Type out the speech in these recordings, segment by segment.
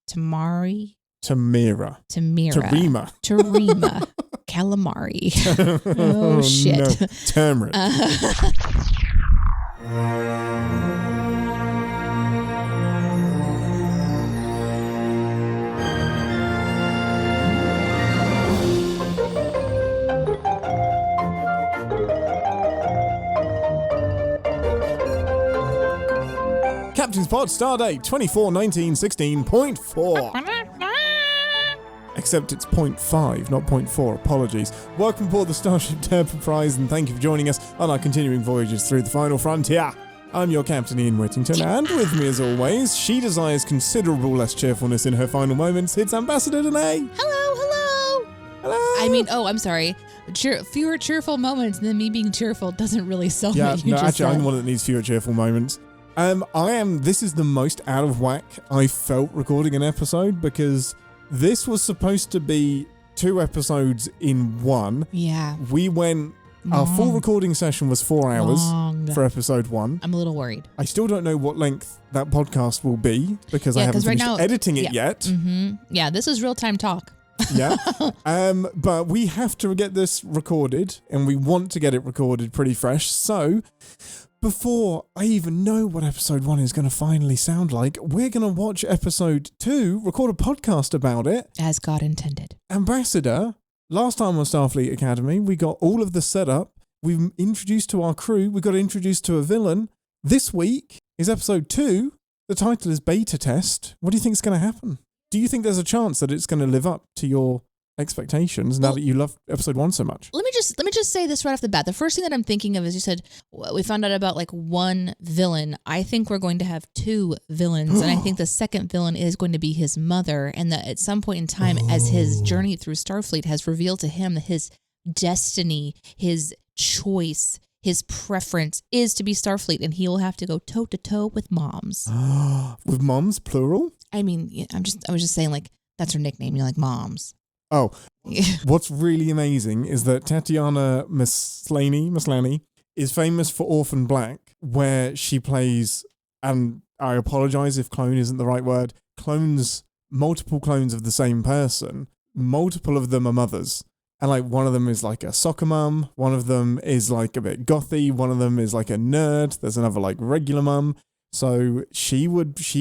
Tamari. Tamira. Tarima. Calamari. Oh, shit. No. Turmeric. Captain's Pod, Stardate 24/19/16.4. Except it's 0.5, not 0.4. Apologies. Welcome aboard the Starship Enterprise, and thank you for joining us on our continuing voyages through the final frontier. I'm your Captain Ian Whittington, and with me as always, she desires considerable less cheerfulness in her final moments. It's Ambassador Deneé. Hello. I mean, I'm sorry. Fewer cheerful moments, and then me being cheerful doesn't really sell me. I'm the one that needs fewer cheerful moments. This is the most out of whack I felt recording an episode, because this was supposed to be 2 episodes in one. Yeah. We went, our full recording session was 4 hours for episode 1. I'm a little worried. I still don't know what length that podcast will be, because I haven't finished editing it yet. Mm-hmm. Yeah, this is real-time talk. Yeah. But we have to get this recorded, and we want to get it recorded pretty fresh. So before I even know what episode 1 is going to finally sound like, we're going to watch episode 2, record a podcast about it. As God intended. Ambassador, last time on Starfleet Academy, we got all of the setup. We've introduced to our crew. We got introduced to a villain. This week is episode 2. The title is Beta Test. What do you think is going to happen? Do you think there's a chance that it's going to live up to your expectations now that you love episode 1 so much? Let me just say this right off the bat. The first thing that I'm thinking of is, you said we found out about like 1 villain. I think we're going to have 2 villains, and I think the second villain is going to be his mother, and that at some point in time, as his journey through Starfleet has revealed to him that his destiny, his choice, his preference is to be Starfleet, and he will have to go toe to toe with moms. With moms, plural? I mean, I was just saying, like, that's her nickname. You're like, moms. Oh, what's really amazing is that Tatiana Maslany is famous for Orphan Black, where she plays, and I apologize if clone isn't the right word, multiple clones of the same person. Multiple of them are mothers. And like one of them is like a soccer mum, one of them is like a bit gothy, one of them is like a nerd, there's another like regular mum. So she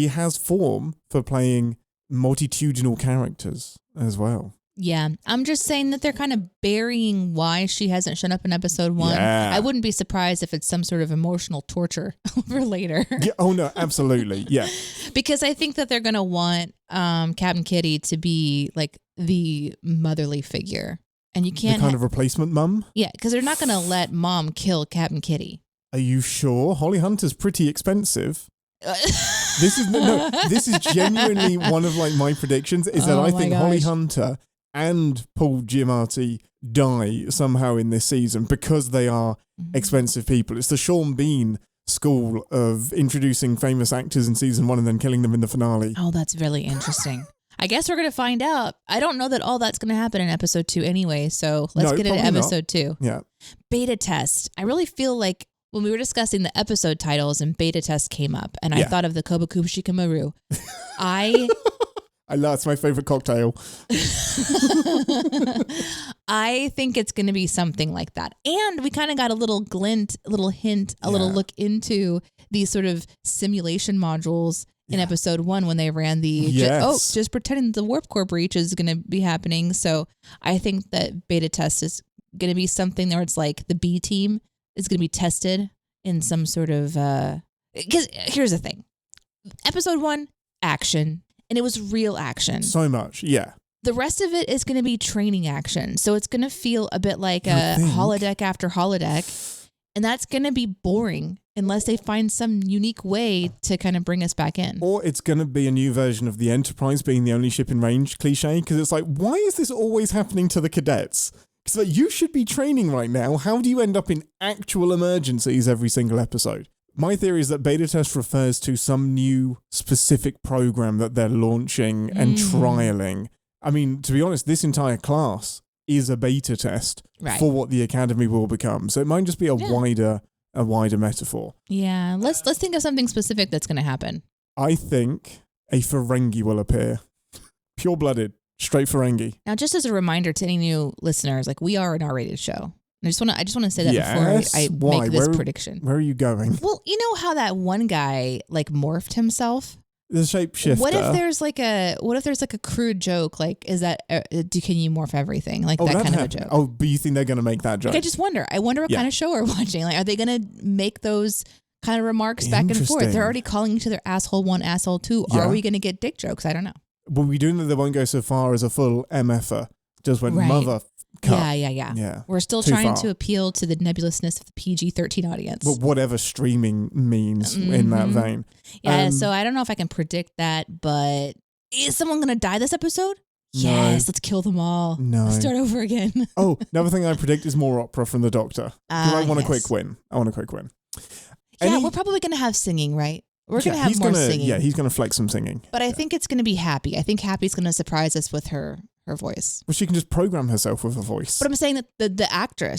has form for playing multitudinal characters as well. Yeah, I'm just saying that they're kind of burying why she hasn't shown up in episode 1. Yeah. I wouldn't be surprised if it's some sort of emotional torture for later. Yeah. Oh no, absolutely. Yeah. Because I think that they're going to want Captain Kitty to be like the motherly figure. And you can't... The kind of replacement mum? Yeah, because they're not going to let mom kill Captain Kitty. Are you sure? Holly Hunter's pretty expensive. This is genuinely one of like my predictions, is that I think Holly Hunter and Paul Giamatti die somehow in this season because they are expensive people. It's the Sean Bean school of introducing famous actors in season 1 and then killing them in the finale. Oh, that's really interesting. I guess we're going to find out. I don't know that all that's going to happen in episode 2 anyway, so let's get into episode 2. Yeah. Beta Test. I really feel like when we were discussing the episode titles and Beta Test came up, and I thought of the Kobakushi Kamaru. I love, it's my favorite cocktail. I think it's going to be something like that. And we kind of got a little glint, a little hint, a little look into these sort of simulation modules in episode 1 when they ran the, just pretending the warp core breach is going to be happening. So I think that Beta Test is going to be something where it's like the B team is going to be tested in some sort of, because here's the thing. Episode 1, action. And it was real action. So much, yeah. The rest of it is going to be training action. So it's going to feel a bit like a holodeck after holodeck. And that's going to be boring unless they find some unique way to kind of bring us back in. Or it's going to be a new version of the Enterprise being the only ship in range cliche. Because it's like, why is this always happening to the cadets? Because like, you should be training right now. How do you end up in actual emergencies every single episode? My theory is that Beta Test refers to some new specific program that they're launching and trialing. I mean, to be honest, this entire class is a beta test for what the Academy will become. So it might just be a wider metaphor. Yeah, let's think of something specific that's going to happen. I think a Ferengi will appear. pure-blooded, straight Ferengi. Now, just as a reminder to any new listeners, like we are an R-rated show. I just want to say that before I make this prediction. Where are you going? Well, you know how that one guy like morphed himself? The shapeshifter. What if there's like a crude joke? Like, is that can you morph everything? Like that kind of a joke. Oh, but you think they're going to make that joke? Like, I just wonder. I wonder what kind of show we're watching. Like, are they going to make those kind of remarks back and forth? They're already calling each other asshole 1, asshole 2. Yeah. Are we going to get dick jokes? I don't know. Well, we do know they won't go so far as a full MFer. Just when mother. Yeah. We're still trying to appeal to the nebulousness of the PG-13 audience. Well, whatever streaming means in that vein. Yeah, so I don't know if I can predict that, but is someone going to die this episode? Yes, let's kill them all. No. Let's start over again. Oh, another thing I predict is more opera from the Doctor. Because I want a quick win. Yeah, we're probably going to have singing, right? We're going to have more singing. Yeah, he's going to flex some singing. But I think it's going to be Happy. I think Happy's going to surprise us with her voice. Well, she can just program herself with a voice. But I'm saying that the actor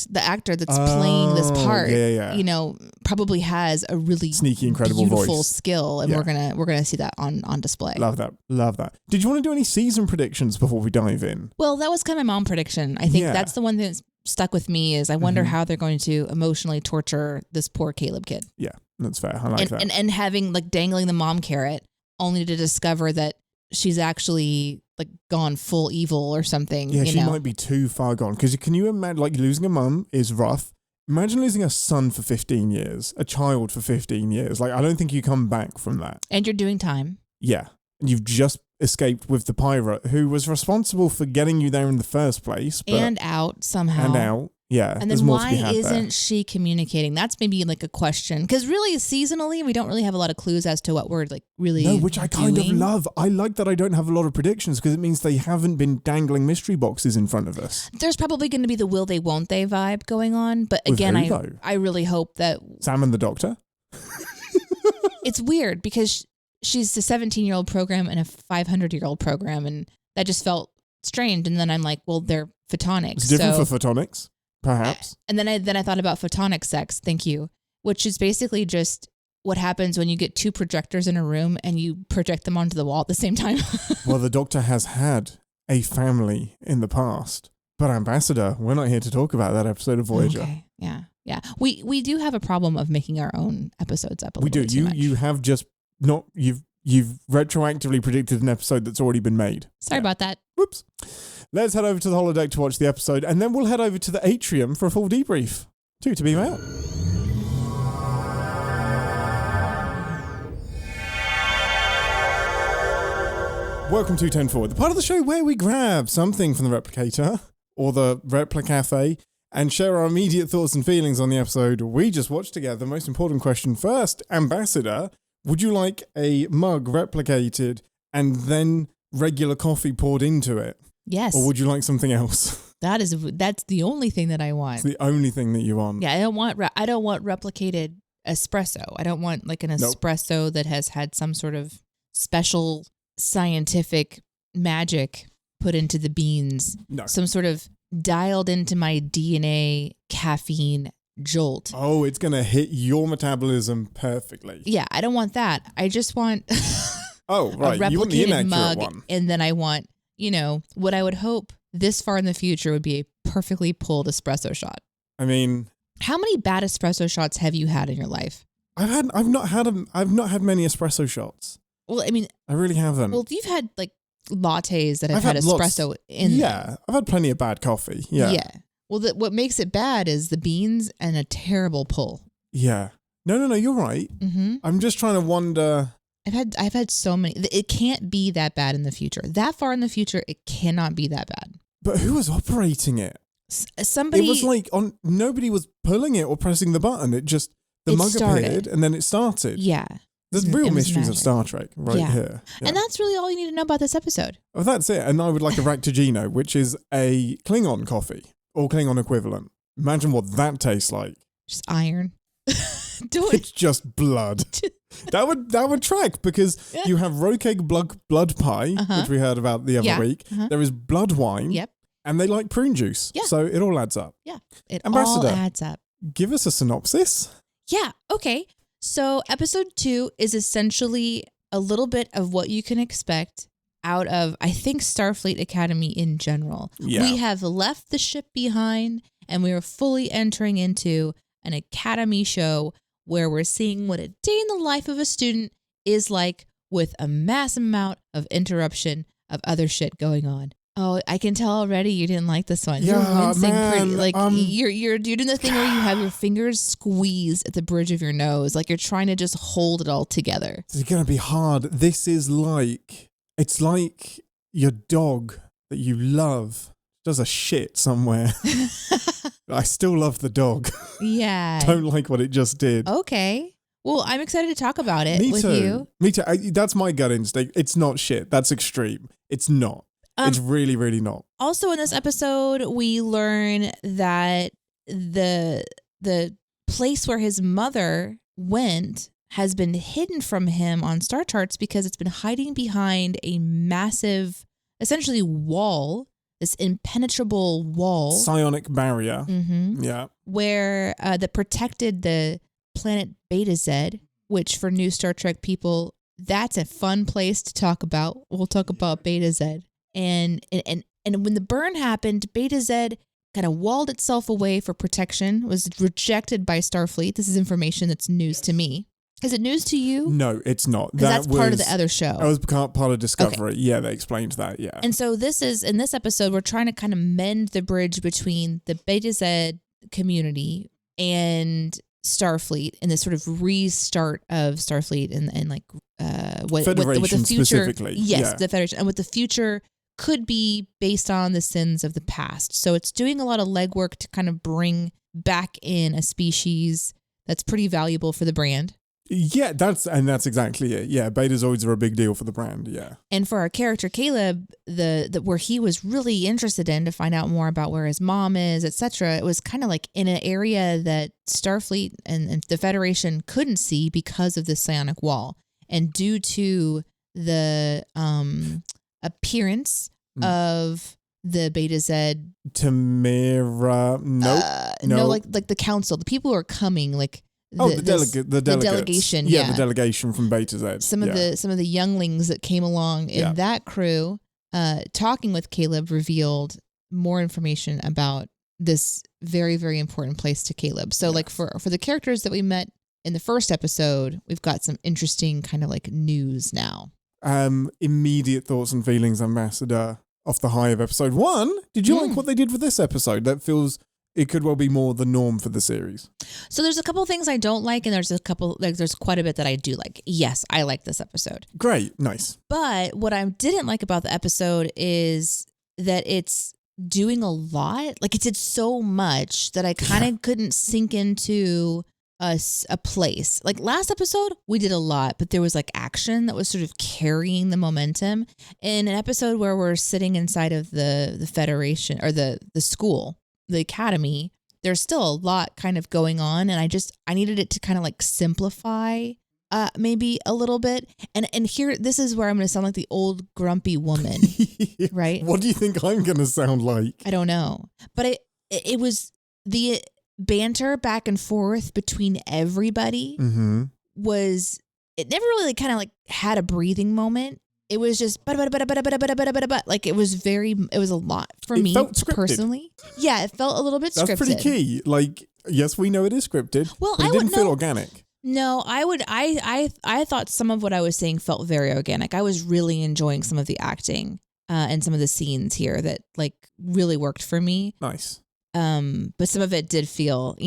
that's playing this part, you know, probably has a really sneaky, incredible beautiful voice. Skill, and we're gonna see that on display. Love that. Did you want to do any season predictions before we dive in? Well, that was kind of my mom prediction. I think that's the one that's stuck with me. Is I wonder how they're going to emotionally torture this poor Caleb kid. Yeah, that's fair. I like that. And having like dangling the mom carrot, only to discover that she's actually like gone full evil or something. Yeah, she might be too far gone. Because can you imagine, like, losing a mum is rough. Imagine losing a son for 15 years, a child for 15 years. Like, I don't think you come back from that. And you're doing time. Yeah. And you've just escaped with the pirate who was responsible for getting you there in the first place. And out somehow. Yeah. And then why isn't she communicating? That's maybe like a question. Because really, seasonally, we don't really have a lot of clues as to what we're like really doing. Which I kind of love. I like that I don't have a lot of predictions because it means they haven't been dangling mystery boxes in front of us. There's probably going to be the will they, won't they vibe going on. But again, I really hope that... Sam and the Doctor? It's weird because she's a 17-year-old program and a 500-year-old program. And that just felt strange. And then I'm like, well, they're photonics. It's different for photonics. Perhaps. And then I thought about photonic sex, thank you, which is basically just what happens when you get two projectors in a room and you project them onto the wall at the same time. Well, the Doctor has had a family in the past. But Ambassador, we're not here to talk about that episode of Voyager. Okay. Yeah. We do have a problem of making our own episodes up a little bit too much. You have just not... You've retroactively predicted an episode that's already been made. Sorry about that. Whoops. Let's head over to the holodeck to watch the episode, and then we'll head over to the atrium for a full debrief. To beam out. Welcome to 10 Forward, the part of the show where we grab something from the replicator, or the Replicafe, and share our immediate thoughts and feelings on the episode we just watched together. Most important question first, Ambassador, would you like a mug replicated and then regular coffee poured into it? Yes. Or would you like something else? That's the only thing that I want. It's the only thing that you want. Yeah, I don't want replicated espresso. I don't want like an espresso that has had some sort of special scientific magic put into the beans. No. Some sort of dialed into my DNA caffeine jolt. Oh, it's going to hit your metabolism perfectly. Yeah, I don't want that. I just want oh, right. a You want the replicated inaccurate mug, one. and then I want, what I would hope this far in the future would be a perfectly pulled espresso shot. I mean, how many bad espresso shots have you had in your life? I've not had many espresso shots. Well, I mean, I really haven't. Well, you've had like lattes that have had espresso in them. Yeah, I've had plenty of bad coffee. Yeah. Yeah. Well, what makes it bad is the beans and a terrible pull. Yeah. No, you're right. Mm-hmm. I'm just trying to wonder. I've had so many. It can't be that bad in the future. That far in the future, it cannot be that bad. But who was operating it? Somebody. It was like nobody was pulling it or pressing the button. The mug appeared and then it started. Yeah. There's real mysteries of Star Trek here. Yeah. And that's really all you need to know about this episode. Oh, that's it. And I would like a Ractigino, which is a Klingon coffee or Klingon equivalent. Imagine what that tastes like. Just iron. It's just blood. That would track because you have roqueg blood pie, which we heard about the other week. There is blood wine. Yep. And they like prune juice. Yeah. So it all adds up. Yeah. It Ambassador, all adds up. Give us a synopsis. Yeah. Okay. So episode 2 is essentially a little bit of what you can expect out of, I think, Starfleet Academy in general. Yeah. We have left the ship behind and we are fully entering into an academy show where we're seeing what a day in the life of a student is like with a mass amount of interruption of other shit going on. Oh, I can tell already you didn't like this one. Yeah, you're wincing man, pretty. You're doing the thing where you have your fingers squeezed at the bridge of your nose, like you're trying to just hold it all together. It's gonna be hard. This is it's like your dog that you love does a shit somewhere. I still love the dog. Yeah. Don't like what it just did. Okay. Well, I'm excited to talk about it with you. Me too. That's my gut instinct. It's not shit. That's extreme. It's not. It's really, really not. Also, in this episode, we learn that the place where his mother went has been hidden from him on star charts because it's been hiding behind a massive, essentially, wall, this impenetrable wall. Psionic barrier. Mm-hmm. Yeah. Where that protected the planet Beta Z, which for new Star Trek people, that's a fun place to talk about. We'll talk about Beta Z. And when the burn happened, Beta Z kind of walled itself away for protection, was rejected by Starfleet. This is information that's news to me. Is it news to you? No, it's not. That's part of the other show. That was part of Discovery. Okay. Yeah, they explained that, yeah. And so in this episode, we're trying to kind of mend the bridge between the Beta Z community and Starfleet and this sort of restart of Starfleet and like what the future specifically. Yes, yeah. The Federation and what the future could be based on the sins of the past. So it's doing a lot of legwork to kind of bring back in a species that's pretty valuable for the brand. Yeah, that's exactly it. Yeah, Betazoids are a big deal for the brand, yeah. And for our character Caleb, the where he was really interested in to find out more about where his mom is, etc. It was kind of like in an area that Starfleet and the Federation couldn't see because of the psionic wall. And due to the appearance of the Beta Z Tamara, no, like the council, the people who are coming, like the delegation, yeah, the delegation from Beta Z. Some of the younglings that came along in that crew, talking with Caleb revealed more information about this very, very important place to Caleb. So like for the characters that we met in the first episode, we've got some interesting kind of like news now. Immediate thoughts and feelings, Ambassador, off the high of episode 1. Did you like what they did with this episode? That feels it could well be more the norm for the series. So there's a couple of things I don't like, and there's quite a bit that I do like. Yes, I like this episode. Great, nice. But what I didn't like about the episode is that it's doing a lot. Like it did so much that I kind of couldn't sink into a place. Like last episode, we did a lot, but there was like action that was sort of carrying the momentum. In an episode where we're sitting inside of the Federation or the school, the academy, there's still a lot kind of going on, and I needed it to kind of like simplify maybe a little bit. And here, this is where I'm going to sound like the old grumpy woman, right? What do you think I'm going to sound like? I don't know, but it was the banter back and forth between everybody was, it never really kind of like had a breathing moment. It was just like it was a lot for me personally. Yeah, it felt a little bit scripted. That's pretty key. Like, yes, we know it is scripted, but it didn't feel organic. No, I thought some of what I was saying felt very organic. I was really enjoying some of the acting and some of the scenes here that like really worked for me. Nice. But some of it did feel,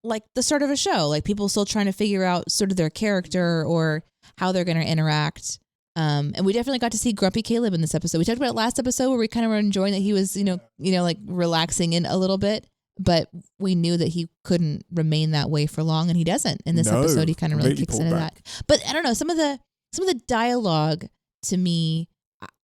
like the start of a show, like people still trying to figure out sort of their character or how they're going to interact. And we definitely got to see Grumpy Caleb in this episode. We talked about it last episode where we kind of were enjoying that he was, like relaxing in a little bit, but we knew that he couldn't remain that way for long, and he doesn't. In this episode, he kind of really kicks into that. But I don't know, some of the dialogue to me,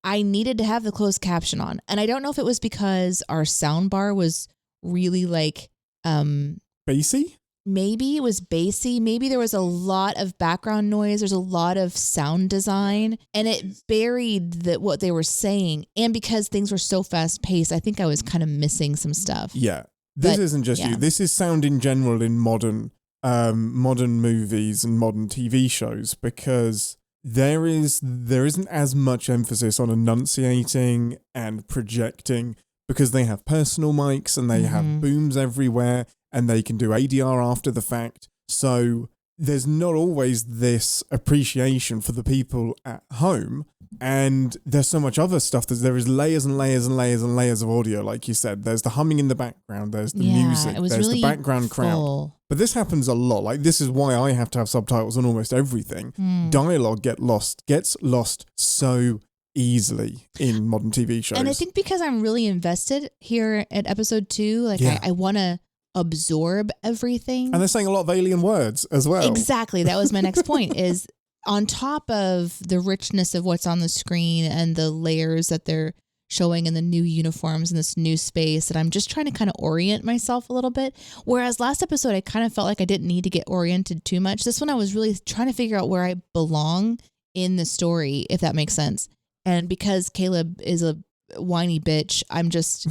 I needed to have the closed caption on, and I don't know if it was because our sound bar was really like bassy. Maybe it was bassy. Maybe there was a lot of background noise. There's a lot of sound design, and it buried what they were saying. And because things were so fast paced, I think I was kind of missing some stuff. Yeah. This isn't just you. This is sound in general in modern movies and modern TV shows, because there isn't as much emphasis on enunciating and projecting because they have personal mics and they have booms everywhere and they can do ADR after the fact. So there's not always this appreciation for the people at home. And there's so much other stuff that there is layers and layers and layers and layers of audio, like you said. There's the humming in the background, there's the music, there's really the background crowd. But this happens a lot. Like, this is why I have to have subtitles on almost everything. Dialogue gets lost so easily in modern TV shows. And I think because I'm really invested here at episode 2, like I want to absorb everything. And they're saying a lot of alien words as well. Exactly. That was my next point is on top of the richness of what's on the screen and the layers that they're showing in the new uniforms in this new space, that I'm just trying to kind of orient myself a little bit. Whereas last episode, I kind of felt like I didn't need to get oriented too much. This one, I was really trying to figure out where I belong in the story, if that makes sense. And because Caleb is a whiny bitch, I'm just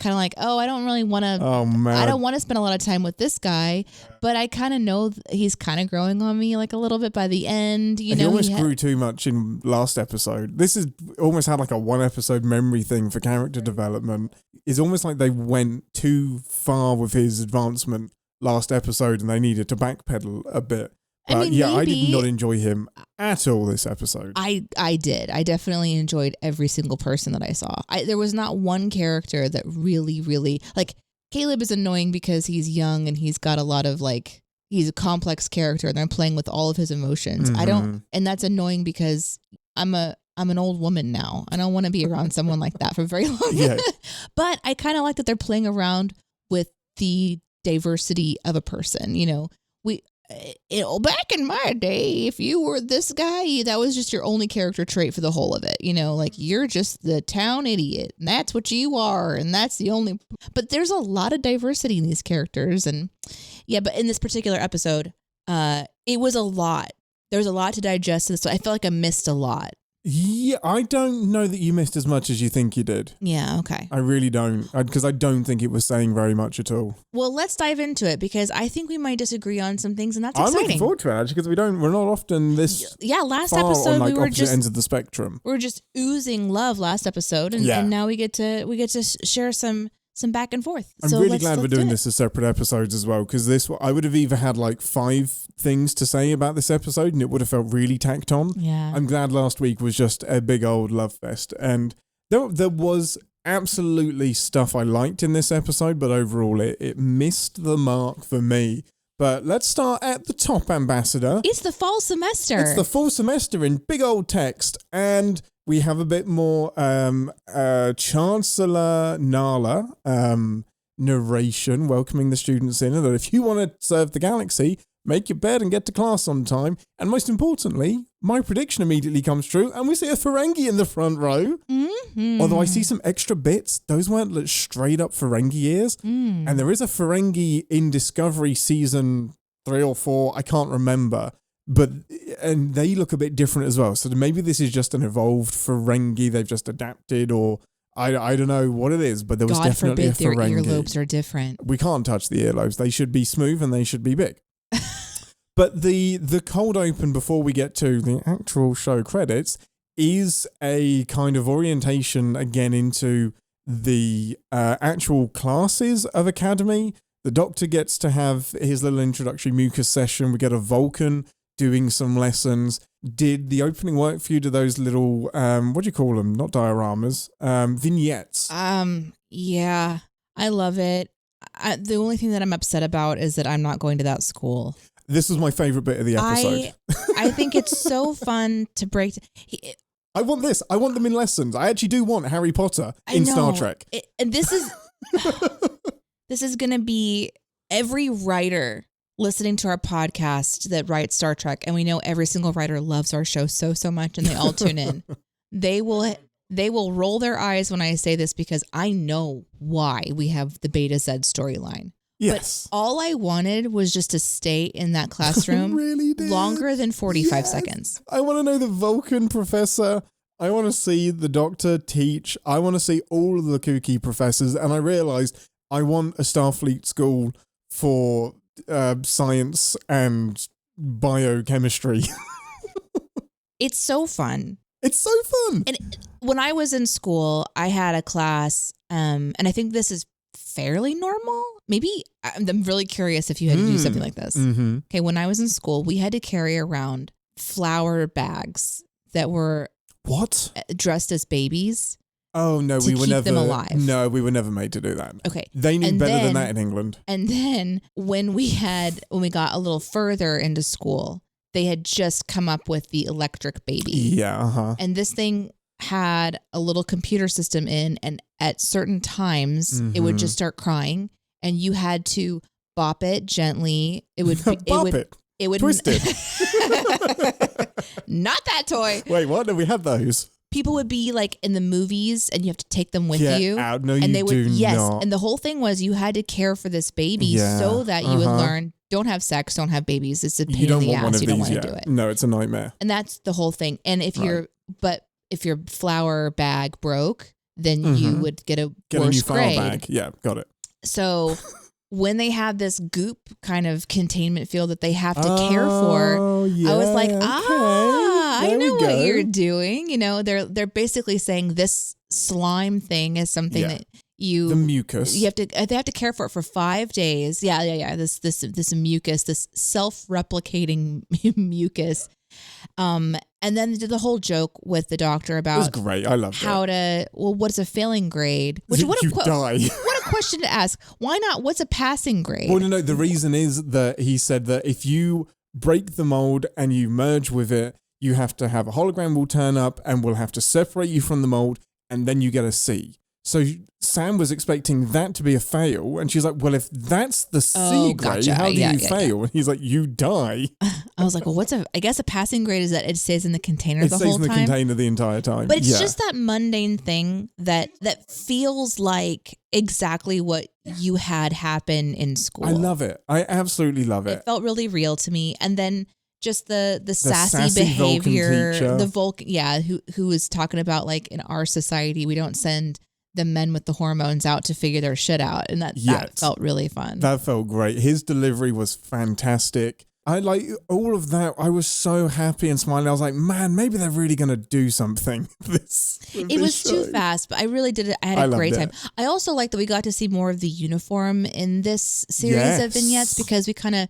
kind of like, I don't really want to, I don't want to spend a lot of time with this guy, but I kind of know he's kind of growing on me like a little bit by the end. He almost grew too much in last episode. This is almost had like a 1 episode memory thing for character development. It's almost like they went too far with his advancement last episode and they needed to backpedal a bit. I did not enjoy him at all this episode. I did. I definitely enjoyed every single person that I saw. There was not one character that really, really, like, Caleb is annoying because he's young and he's got a lot of, like, he's a complex character and they're playing with all of his emotions. And that's annoying because I'm an old woman now. I don't want to be around someone like that for very long. Yeah. But I kind of like that they're playing around with the diversity of a person. Back in my day, if you were this guy, that was just your only character trait for the whole of it. Like, you're just the town idiot and that's what you are. And that's the only, but there's a lot of diversity in these characters. And but in this particular episode, it was a lot. There's a lot to digest. So I felt like I missed a lot. Yeah, I don't know that you missed as much as you think you did. Yeah, okay. I really don't, because I don't think it was saying very much at all. Well, let's dive into it because I think we might disagree on some things, and that's exciting. I'm looking forward to it actually because we're not often this. Yeah, last far episode on, like, we were opposite ends of the spectrum. We were just oozing love last episode, and now we get to share some back and forth. I'm really glad we're doing this as separate episodes as well, because I would have either had like 5 things to say about this episode and it would have felt really tacked on. Yeah. I'm glad last week was just a big old love fest, and there was absolutely stuff I liked in this episode, but overall it missed the mark for me. But let's start at the top, Ambassador. It's the fall semester. It's the fall semester in big old text, and we have a bit more Chancellor Nala narration welcoming the students in, and that if you want to serve the galaxy, make your bed and get to class on time. And most importantly, my prediction immediately comes true, and we see a Ferengi in the front row. Mm-hmm. Although I see some extra bits. Those weren't straight up Ferengi ears. And there is a Ferengi in Discovery season 3 or 4. I can't remember. And they look a bit different as well. So maybe this is just an evolved Ferengi. They've just adapted, or I don't know what it is, but there was definitely a Ferengi. God forbid their earlobes are different. We can't touch the earlobes. They should be smooth and they should be big. But the cold open before we get to the actual show credits is a kind of orientation again into the actual classes of Academy. The Doctor gets to have his little introductory mucus session. We get a Vulcan doing some lessons. Did the opening work for you to those little, what do you call them? Not dioramas, vignettes. Yeah, I love it. The only thing that I'm upset about is that I'm not going to that school. This was my favorite bit of the episode. I think it's so fun to break. I want this. I want them in lessons. I actually do want Harry Potter in Star Trek. And this is going to be every writer listening to our podcast that writes Star Trek, and we know every single writer loves our show so much, and they all tune in. They will roll their eyes when I say this because I know why we have the Beta Z storyline. Yes. But all I wanted was just to stay in that classroom really longer than 45 seconds. I want to know the Vulcan professor. I want to see the Doctor teach. I want to see all of the kooky professors. And I realized I want a Starfleet school for science and biochemistry. It's so fun. It's so fun. And when I was in school, I had a class, and I think this is fairly normal. Maybe I'm really curious if you had to do something like this. Mm-hmm. Okay, when I was in school, we had to carry around flour bags that were dressed as babies. Oh no, we were never them alive. No, we were never made to do that. Okay, they knew better than that in England. And then when we got a little further into school, they had just come up with the electric baby. Yeah, and this thing had a little computer system in, and at certain times it would just start crying, and you had to bop it gently. It would it would twist it. Not that toy. Wait, what? No, we had those. People would be like in the movies, and you have to take them with you. Out. No, and you do not. And the whole thing was you had to care for this baby so that you would learn. Don't have sex. Don't have babies. It's a pain in the ass. You don't want to do it. No, it's a nightmare. And that's the whole thing. And if your flour bag broke, then you would get a worse grade. Flour bag. Yeah, got it. So when they have this goop kind of containment field that they have to care for, I was like, I know what you're doing. You know, they're basically saying this slime thing is something that the mucus. They have to care for it for 5 days. Yeah. This mucus, this self-replicating mucus. And then they did the whole joke with the doctor about it was great. I loved what's a failing grade? What a question to ask. Why not? What's a passing grade? Well, no. The reason is that he said that if you break the mold and you merge with it, you have to have a hologram will turn up and will have to separate you from the mold, and then you get a C. So Sam was expecting that to be a fail, and she's like, well, if that's the C grade, how do you fail? And he's like, you die. I was like, well, I guess a passing grade is that it stays in the container the whole time. It stays in the container the entire time. But it's just that mundane thing that feels like exactly what you had happen in school. I love it. I absolutely love it. It felt really real to me. And then just the sassy behavior, the Vulcan, who was talking about like in our society, we don't send the men with the hormones out to figure their shit out. And that felt really fun. That felt great. His delivery was fantastic. I like all of that. I was so happy and smiling. I was like, man, maybe they're really going to do something. It was too fast, but I really did it. I had a great time. I also like that we got to see more of the uniform in this series of vignettes, because we kind of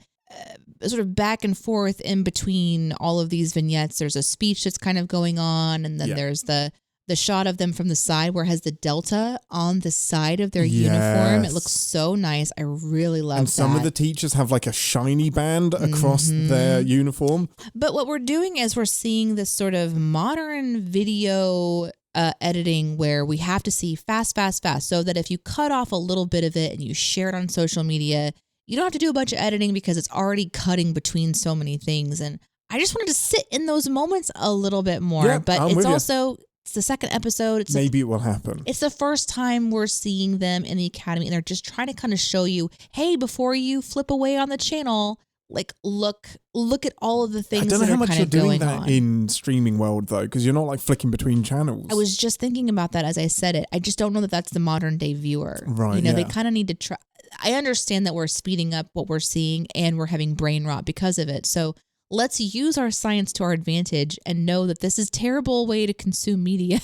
sort of back and forth in between all of these vignettes. There's a speech that's kind of going on, and then there's the shot of them from the side where it has the delta on the side of their uniform. It looks so nice. I really love that. And some of the teachers have like a shiny band across their uniform. But what we're doing is we're seeing this sort of modern video editing where we have to see fast, so that if you cut off a little bit of it and you share it on social media, you don't have to do a bunch of editing because it's already cutting between so many things. And I just wanted to sit in those moments a little bit more. Yeah, but it's also... It's the second episode. Maybe it will happen. It's the first time we're seeing them in the academy, and they're just trying to kind of show you, hey, before you flip away on the channel, like look at all of the things that are kind of going on. I don't know how much you're doing that in streaming world though, because you're not like flicking between channels. I was just thinking about that as I said it. I just don't know that that's the modern day viewer. Right. You know, they kind of need to try. I understand that we're speeding up what we're seeing and we're having brain rot because of it. So let's use our science to our advantage and know that this is a terrible way to consume media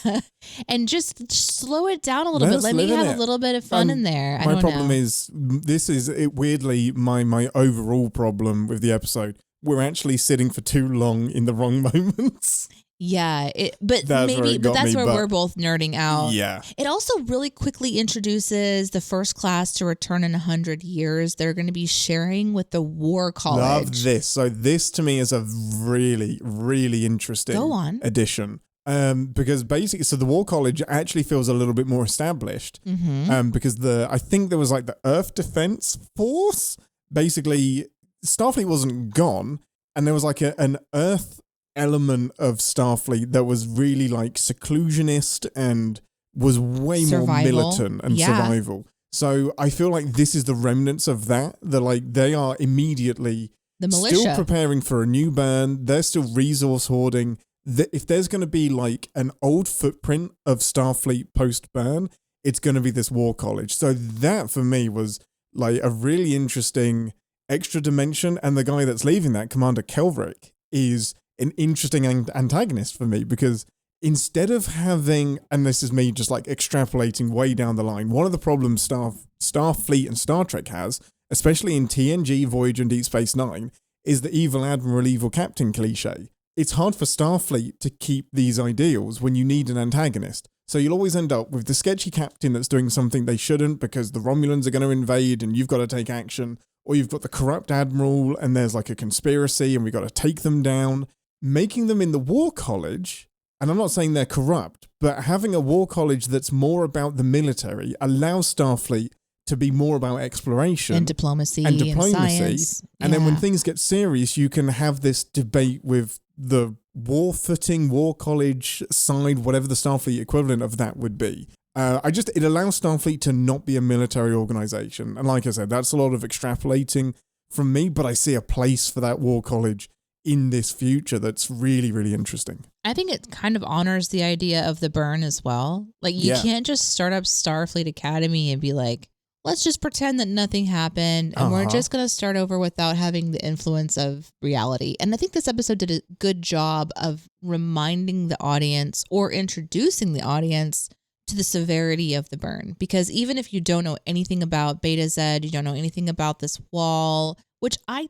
and just slow it down a little bit. Let me have a little bit of fun in there. My problem is, this is weirdly my overall problem with the episode. We're actually sitting for too long in the wrong moments. Yeah, but that's where we're both nerding out. Yeah. It also really quickly introduces the first class to return in 100 years. They're going to be sharing with the War College. Love this. So this to me is a really, really interesting addition. Because basically, so the War College actually feels a little bit more established. Because I think there was like the Earth Defense Force. Basically, Starfleet wasn't gone, and there was like an Earth element of Starfleet that was really like seclusionist and was way more militant and survival. So I feel like this is the remnants of that. They are immediately the militia, still preparing for a new burn. They're still resource hoarding. If there's going to be like an old footprint of Starfleet post burn, it's going to be this War College. So that for me was like a really interesting extra dimension. And the guy that's leaving that, Commander Kelvrick, is an interesting antagonist for me, because instead of having, and this is me just like extrapolating way down the line, one of the problems Starfleet and Star Trek has, especially in TNG, Voyager, and Deep Space Nine, is the evil admiral, evil captain cliche. It's hard for Starfleet to keep these ideals when you need an antagonist. So you'll always end up with the sketchy captain that's doing something they shouldn't because the Romulans are going to invade and you've got to take action. Or you've got the corrupt admiral and there's like a conspiracy and we've got to take them down. Making them in the War College, and I'm not saying they're corrupt, but having a War College that's more about the military allows Starfleet to be more about exploration. And diplomacy and science. And then when things get serious, you can have this debate with the war footing, War College side, whatever the Starfleet equivalent of that would be. It allows Starfleet to not be a military organization. And like I said, that's a lot of extrapolating from me, but I see a place for that War College in this future that's really, really interesting. I think it kind of honors the idea of the burn as well. Like, you can't just start up Starfleet Academy and be like, let's just pretend that nothing happened and we're just going to start over without having the influence of reality. And I think this episode did a good job of reminding the audience or introducing the audience to the severity of the burn. Because even if you don't know anything about Beta Z, you don't know anything about this wall, which I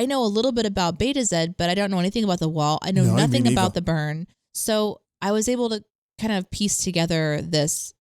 know a little bit about Beta Z, but I don't know anything about the wall. I know nothing about the burn. So I was able to kind of piece together this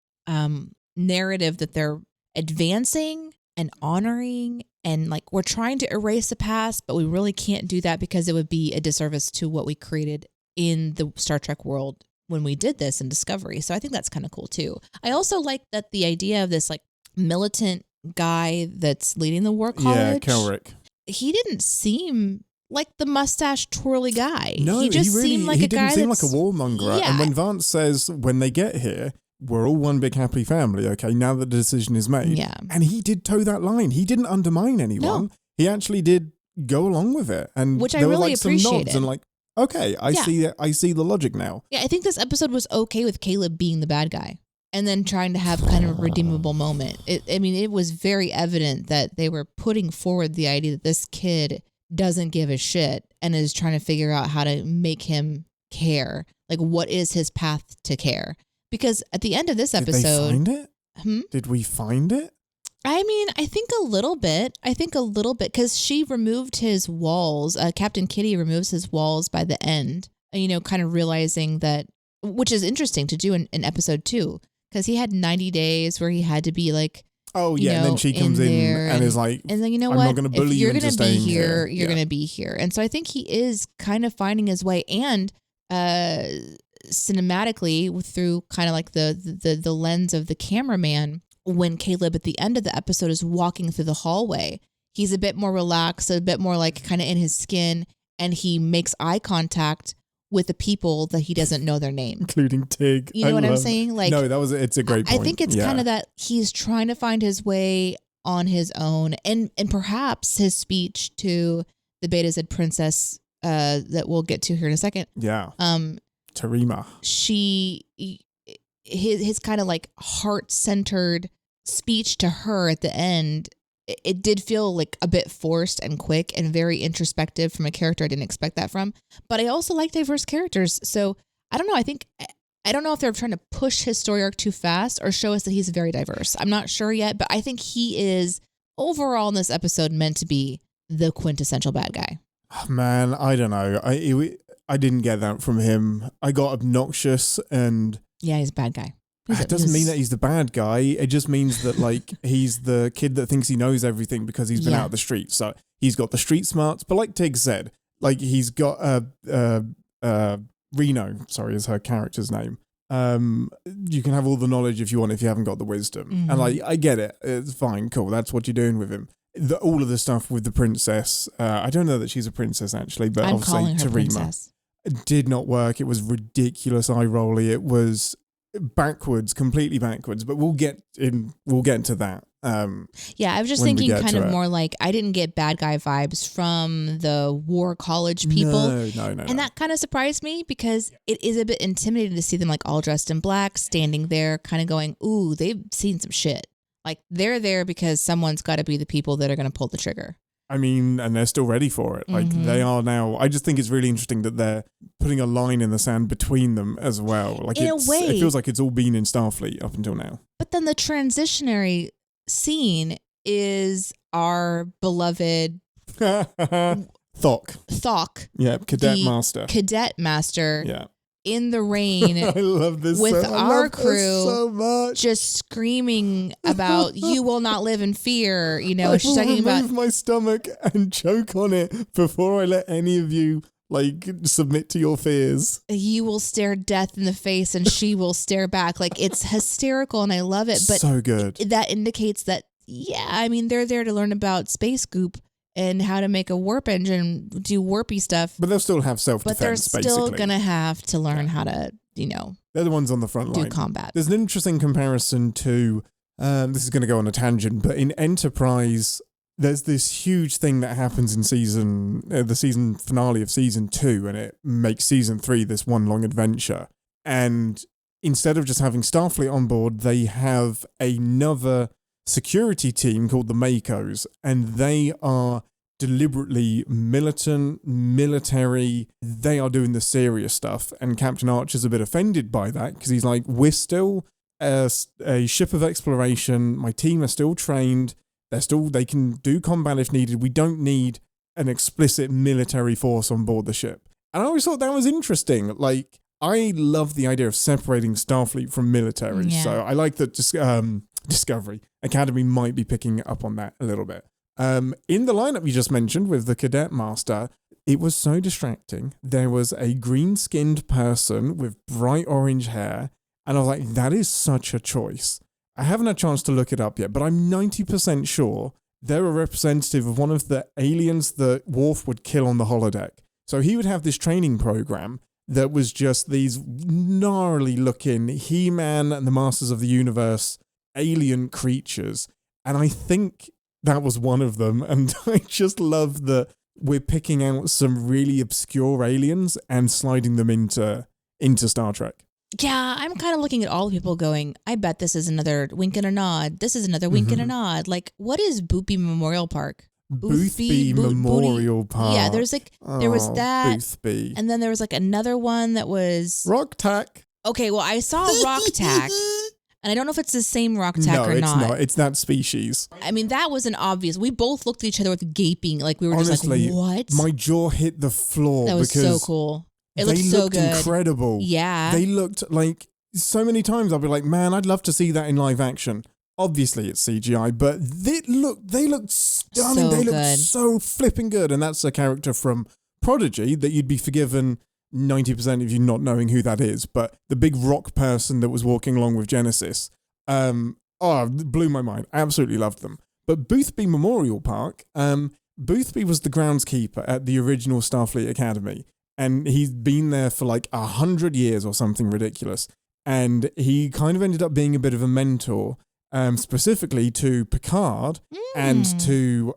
narrative that they're advancing and honoring, and like, we're trying to erase the past, but we really can't do that because it would be a disservice to what we created in the Star Trek world when we did this in Discovery. So I think that's kind of cool too. I also like that the idea of this like militant guy that's leading the War College. Yeah, Kelrick. He didn't seem like the mustache twirly guy. No, he just seemed like a guy. He didn't seem like a warmonger. Yeah. And when Vance says, when they get here, we're all one big happy family, okay, now that the decision is made. Yeah. And he did toe that line. He didn't undermine anyone. No. He actually did go along with it. And which there I really were like some appreciated. nods and like, okay, I see the logic now. Yeah, I think this episode was okay with Caleb being the bad guy and then trying to have kind of a redeemable moment. It was very evident that they were putting forward the idea that this kid doesn't give a shit and is trying to figure out how to make him care. Like, what is his path to care? Because at the end of this episode... Did they find it? Did we find it? I mean, I think a little bit, because she removed his walls. Captain Kitty removes his walls by the end, kind of realizing that, which is interesting to do in episode 2, because he had 90 days where he had to be like, oh yeah, and then she comes in and is like, and then, I'm not going to bully you into staying here. You're going to be here. And so I think he is kind of finding his way, and cinematically through kind of like the lens of the cameraman. When Caleb at the end of the episode is walking through the hallway, he's a bit more relaxed, a bit more like kind of in his skin, and he makes eye contact with the people that he doesn't know their name, including Tig. You know what I'm saying? Like, no, it's a great point. I think it's kind of that he's trying to find his way on his own, and perhaps his speech to the Beta Z princess that we'll get to here in a second. Yeah. Tarima. His kind of like heart-centered speech to her at the end, it did feel like a bit forced and quick and very introspective from a character I didn't expect that from. But I also like diverse characters. So I don't know. I don't know if they're trying to push his story arc too fast or show us that he's very diverse. I'm not sure yet, but I think he is overall in this episode meant to be the quintessential bad guy. Man, I don't know. I didn't get that from him. I got obnoxious and... Yeah, he's a bad guy. It doesn't mean that he's the bad guy. It just means that like he's the kid that thinks he knows everything because he's been out of the streets. So he's got the street smarts. But like Tig said, like he's got Reno, is her character's name. You can have all the knowledge if you want, if you haven't got the wisdom. Mm-hmm. And like I get it. It's fine, cool. That's what you're doing with him. All of the stuff with the princess. I don't know that she's a princess actually, but I'm obviously calling her Tarima. Princess. It did not work. It was ridiculous, eye-rolly. It was completely backwards. But we'll get into that. Yeah, I was just thinking kind of more like I didn't get bad guy vibes from the War College people. No. And that kind of surprised me because it is a bit intimidating to see them like all dressed in black, standing there, kind of going, "Ooh, they've seen some shit." Like they're there because someone's got to be the people that are going to pull the trigger. I mean, and they're still ready for it. Like they are now. I just think it's really interesting that they're putting a line in the sand between them as well. Like in a way, it feels like it's all been in Starfleet up until now. But then the transitionary scene is our beloved Thok. Yeah, cadet master. Cadet master. Yeah. In the rain. I love this with our crew so much. Just screaming about you will not live in fear. You know, she's talking about my stomach and choke on it before I let any of you like submit to your fears. You will stare death in the face and she will stare back. Like it's hysterical and I love it. But so good. That indicates that, yeah, I mean, they're there to learn about space goop and how to make a warp engine, do warpy stuff. But they'll still have self-defense, But they're still going to have to learn how to, they're the ones on the front line. Do combat. There's an interesting comparison to, this is going to go on a tangent, but in Enterprise, there's this huge thing that happens in the season finale of season 2, and it makes season 3 this one long adventure. And instead of just having Starfleet on board, they have another security team called the Makos, and they are deliberately military. They are doing the serious stuff, and Captain Archer's a bit offended by that because he's like, we're still a ship of exploration. My team are still trained. They can do combat if needed. We don't need an explicit military force on board the ship. And I always thought that was interesting. Like, I love the idea of separating Starfleet from military. Yeah. So I like that Discovery Academy might be picking up on that a little bit. In the lineup you just mentioned with the Cadet Master, it was so distracting. There was a green-skinned person with bright orange hair, and I was like, that is such a choice. I haven't had a chance to look it up yet, but I'm 90% sure they're a representative of one of the aliens that Worf would kill on the holodeck. So he would have this training program that was just these gnarly-looking He-Man and the Masters of the Universe alien creatures, and I think that was one of them. And I just love that we're picking out some really obscure aliens and sliding them into Star Trek. Yeah, I'm kind of looking at all the people going, I bet this is another wink and a nod. This is another wink and a nod. Like, what is Boopy Memorial Park? Boothby Memorial Park. Yeah, there was that. Boothby. And then there was like another one that was Rock Tack. Okay, well, I saw Rock Tack. And I don't know if it's the same Rock Tack or not. No, it's not. It's that species. I mean, that was an obvious. We both looked at each other with gaping, like we were Honestly, just like, what? My jaw hit the floor. That was so cool. It looked so good. They looked incredible. Yeah. They looked like, so many times I'll be like, man, I'd love to see that in live action. Obviously it's CGI, but they looked stunning. They looked so flipping good. And that's a character from Prodigy that you'd be forgiven 90% of you not knowing who that is. But the big rock person that was walking along with Genesis, blew my mind. I absolutely loved them. But Boothby Memorial Park, Boothby was the groundskeeper at the original Starfleet Academy. And he's been there for like 100 years or something ridiculous. And he kind of ended up being a bit of a mentor, specifically to Picard and to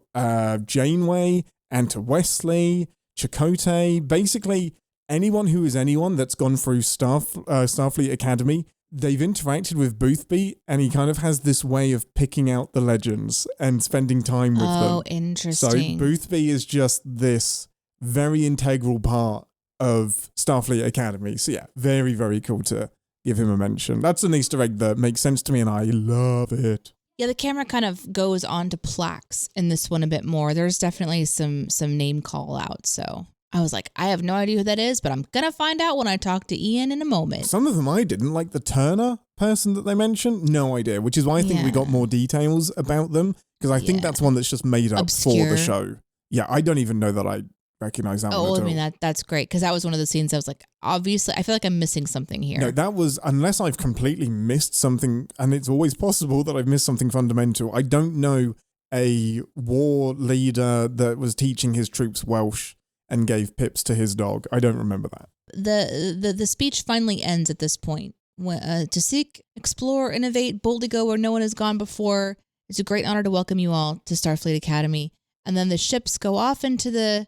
Janeway and to Wesley, Chakotay, basically anyone who is anyone that's gone through Starfleet Academy. They've interacted with Boothby, and he kind of has this way of picking out the legends and spending time with them. Oh, interesting. So Boothby is just this very integral part of Starfleet Academy. So yeah, very, very cool to give him a mention. That's an Easter egg that makes sense to me, and I love it. Yeah, the camera kind of goes on to plaques in this one a bit more. There's definitely some name call out. So I was like, I have no idea who that is, but I'm going to find out when I talk to Ian in a moment. Some of them I didn't, like the Turner person that they mentioned. No idea, which is why I think we got more details about them, because I think that's one that's just made up for the show. Yeah, I don't even know that I recognize that one at all. I mean, that's great, because that was one of the scenes I was like, obviously, I feel like I'm missing something here. No, that was, unless I've completely missed something, and it's always possible that I've missed something fundamental. I don't know a war leader that was teaching his troops Welsh and gave pips to his dog. I don't remember that. The speech finally ends at this point. To seek, explore, innovate, boldly go where no one has gone before. It's a great honor to welcome you all to Starfleet Academy. And then the ships go off into the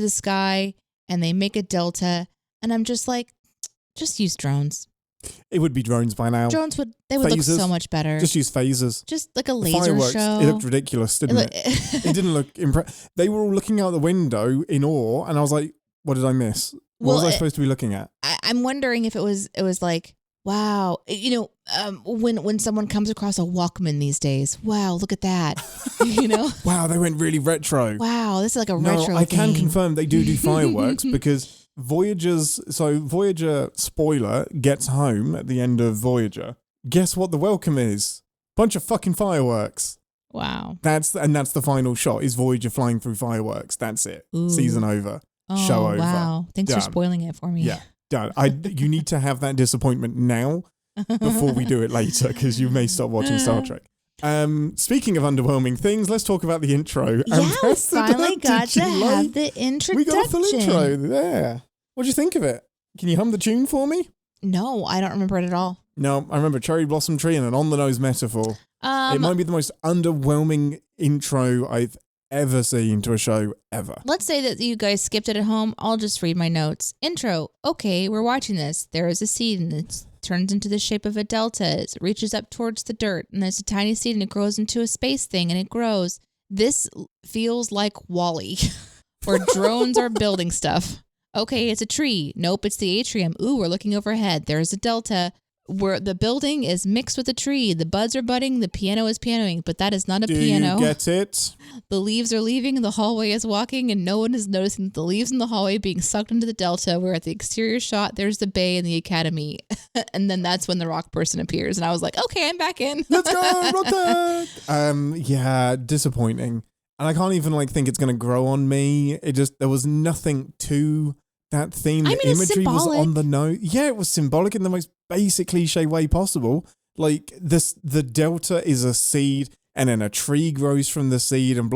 sky, and they make a delta. And I'm just like, just use drones. It would be drones by now. Drones would look so much better. Just use phasers. Just like a laser Fireworks. show. It looked ridiculous, didn't it? It didn't look They were all looking out the window in awe, and I was like, what did I miss? What was I supposed to be looking at? I'm wondering if it was like, wow, when someone comes across a Walkman these days, wow, look at that, Wow, they went really retro. Wow, this is like a retro I thing. can confirm they do fireworks because Voyager, spoiler, gets home at the end of Voyager. Guess what the welcome is? Bunch of fucking fireworks. Wow. That's the final shot is Voyager flying through fireworks. That's it. Ooh. Season over. Oh, Show over. Wow. Thanks for spoiling it for me. Yeah. Done. You need to have that disappointment now before we do it later because you may stop watching Star Trek. Speaking of underwhelming things, let's talk about the intro. Yeah, we finally got to have the introduction. We got a full intro there. What do you think of it? Can you hum the tune for me? No, I don't remember it at all. No, I remember Cherry Blossom Tree and an on-the-nose metaphor. It might be the most underwhelming intro I've ever seen to a show ever. Let's say that you guys skipped it at home. I'll just read my notes. Intro. Okay, we're watching this. There is a seed and it turns into the shape of a delta. It reaches up towards the dirt and there's a tiny seed and it grows into a space thing and it grows. This feels like WALL-E or drones are building stuff. Okay, it's a tree. Nope, it's the atrium. Ooh, we're looking overhead. There's a delta. Where the building is mixed with a tree. The buds are budding. The piano is pianoing, but that is not a piano. Do you get it? The leaves are leaving. The hallway is walking, and no one is noticing the leaves in the hallway being sucked into the delta. We're at the exterior shot. There's the bay and the academy. And then that's when the rock person appears. And I was like, okay, I'm back in. Let's go, rock. Yeah, disappointing. And I can't even think it's going to grow on me. There was nothing to that theme. The imagery was on the nose. Yeah, it was symbolic in the most basic cliche way possible. The delta is a seed and then a tree grows from the seed and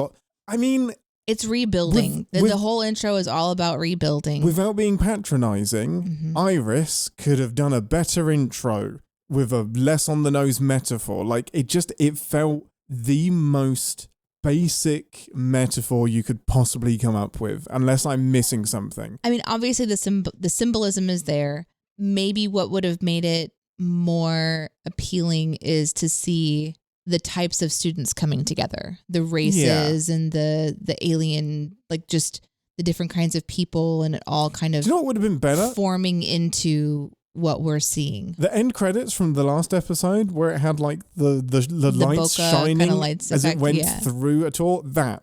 it's rebuilding. The whole intro is all about rebuilding. Without being patronizing, Iris could have done a better intro with a less on the nose metaphor. It felt the most basic metaphor you could possibly come up with, unless I'm missing something. I mean, obviously the symbolism is there. Maybe what would have made it more appealing is to see the types of students coming together, the races and the alien, just the different kinds of people, and it all kind of, do you know what would have been better? Forming into what we're seeing. The end credits from the last episode where it had the lights shining lights as effect, it went through at all. That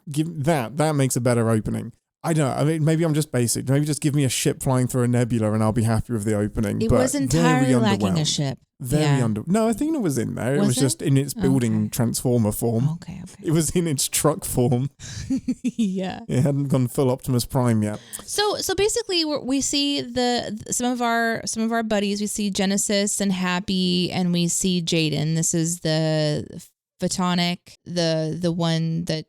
makes a better opening. I don't know. I mean, maybe I'm just basic. Maybe just give me a ship flying through a nebula and I'll be happy with the opening. It was entirely lacking a ship. No, I think it was in there. It was just in its building transformer form. Okay. It was in its truck form. Yeah. It hadn't gone full Optimus Prime yet. So basically we see some of our buddies. We see Genesis and Happy, and we see Jaden. This is the Photonic, the one that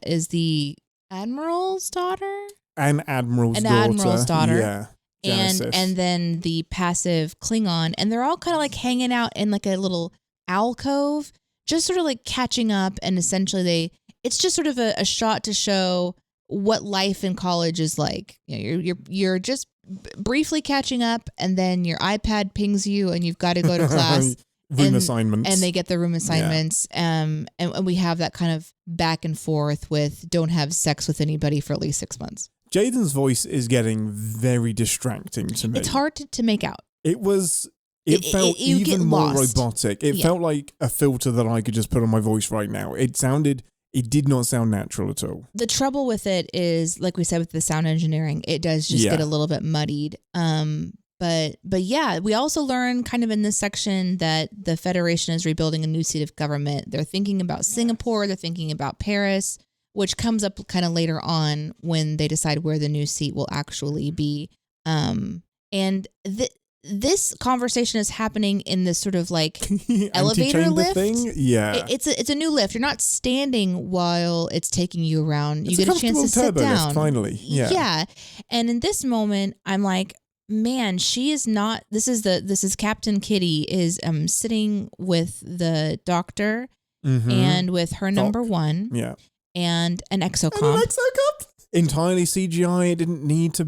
is the Admiral's daughter? An Admiral's daughter. Yeah. Genesis. And then the passive Klingon. And they're all kind of hanging out in a little alcove, just sort of catching up. And essentially it's just sort of a shot to show what life in college is like. You're just briefly catching up, and then your iPad pings you and you've got to go to class. Room assignments. And they get the room assignments. Yeah. And we have that kind of back and forth with don't have sex with anybody for at least 6 months. Jaden's voice is getting very distracting to me. It's hard to make out. It felt even more robotic. It felt like a filter that I could just put on my voice right now. It did not sound natural at all. The trouble with it is, like we said, with the sound engineering, it does just get a little bit muddied. But yeah, we also learn kind of in this section that the Federation is rebuilding a new seat of government. They're thinking about Singapore. They're thinking about Paris, which comes up kind of later on when they decide where the new seat will actually be. And this conversation is happening in this sort of elevator lift thing. Yeah, it's a new lift. You're not standing while it's taking you around. You get a chance to sit down. Lift, finally, yeah. And in this moment, I'm like, man, she is not. This is Captain Kitty is sitting with the doctor and with her number one. Yeah. And an exocomp. Entirely CGI. It didn't need to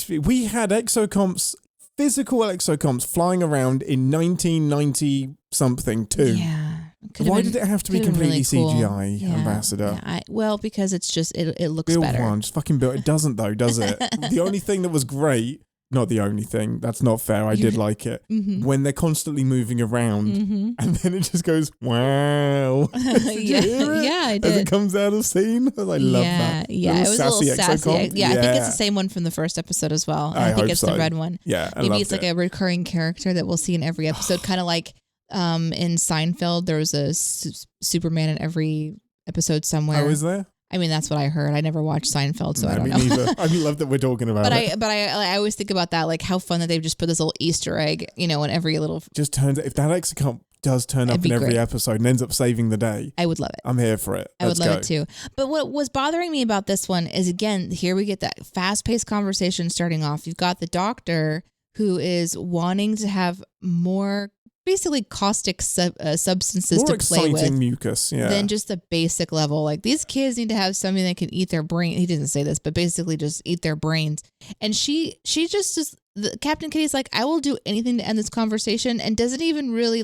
be. We had exocomps physical exocomps flying around in 1990 something too. Yeah. Why did it have to be completely really cool. CGI, Ambassador? Yeah, because it's just, it looks Build better. one, just fucking build. It doesn't though, does it? The only thing that was great, not the only thing, that's not fair, I did like it, when they're constantly moving around and then it just goes, wow. Did you hear it? Yeah, I did. As it comes out of scene. I love that. Yeah, it was a little sassy. Exocomp. Yeah, I think it's the same one from the first episode as well. I think it's the red one. Yeah, maybe it's like a recurring character that we'll see in every episode, kind of like in Seinfeld, there was a Superman in every episode somewhere. Oh, is there? I mean, that's what I heard. I never watched Seinfeld, so I don't know. Me neither. I love that we're talking about it. But I always think about that, like how fun that they've just put this little Easter egg, in every little. Just turns if that exocomp does turn up in every episode and ends up saving the day, I would love it. I'm here for it. I would love it too. But what was bothering me about this one is, again, here we get that fast-paced conversation starting off. You've got the doctor who is wanting to have more, basically caustic substances more to play with mucus, than just the basic level. Like, these kids need to have something that can eat their brain. He doesn't say this, but basically just eat their brains. And she just Captain Kitty's like, I will do anything to end this conversation, and doesn't even really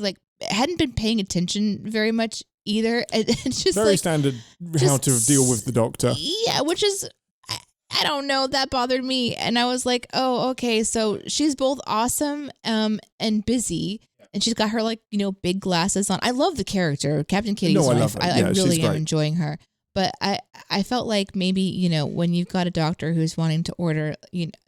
hadn't been paying attention very much either. It's just very standard how to deal with the doctor. Yeah, which is, I don't know, that bothered me. And I was like, oh, okay, so she's both awesome and busy. And she's got her big glasses on. I love the character, Captain Kitty's wife. I love her. I really am enjoying her. But I felt like maybe, when you've got a doctor who's wanting to order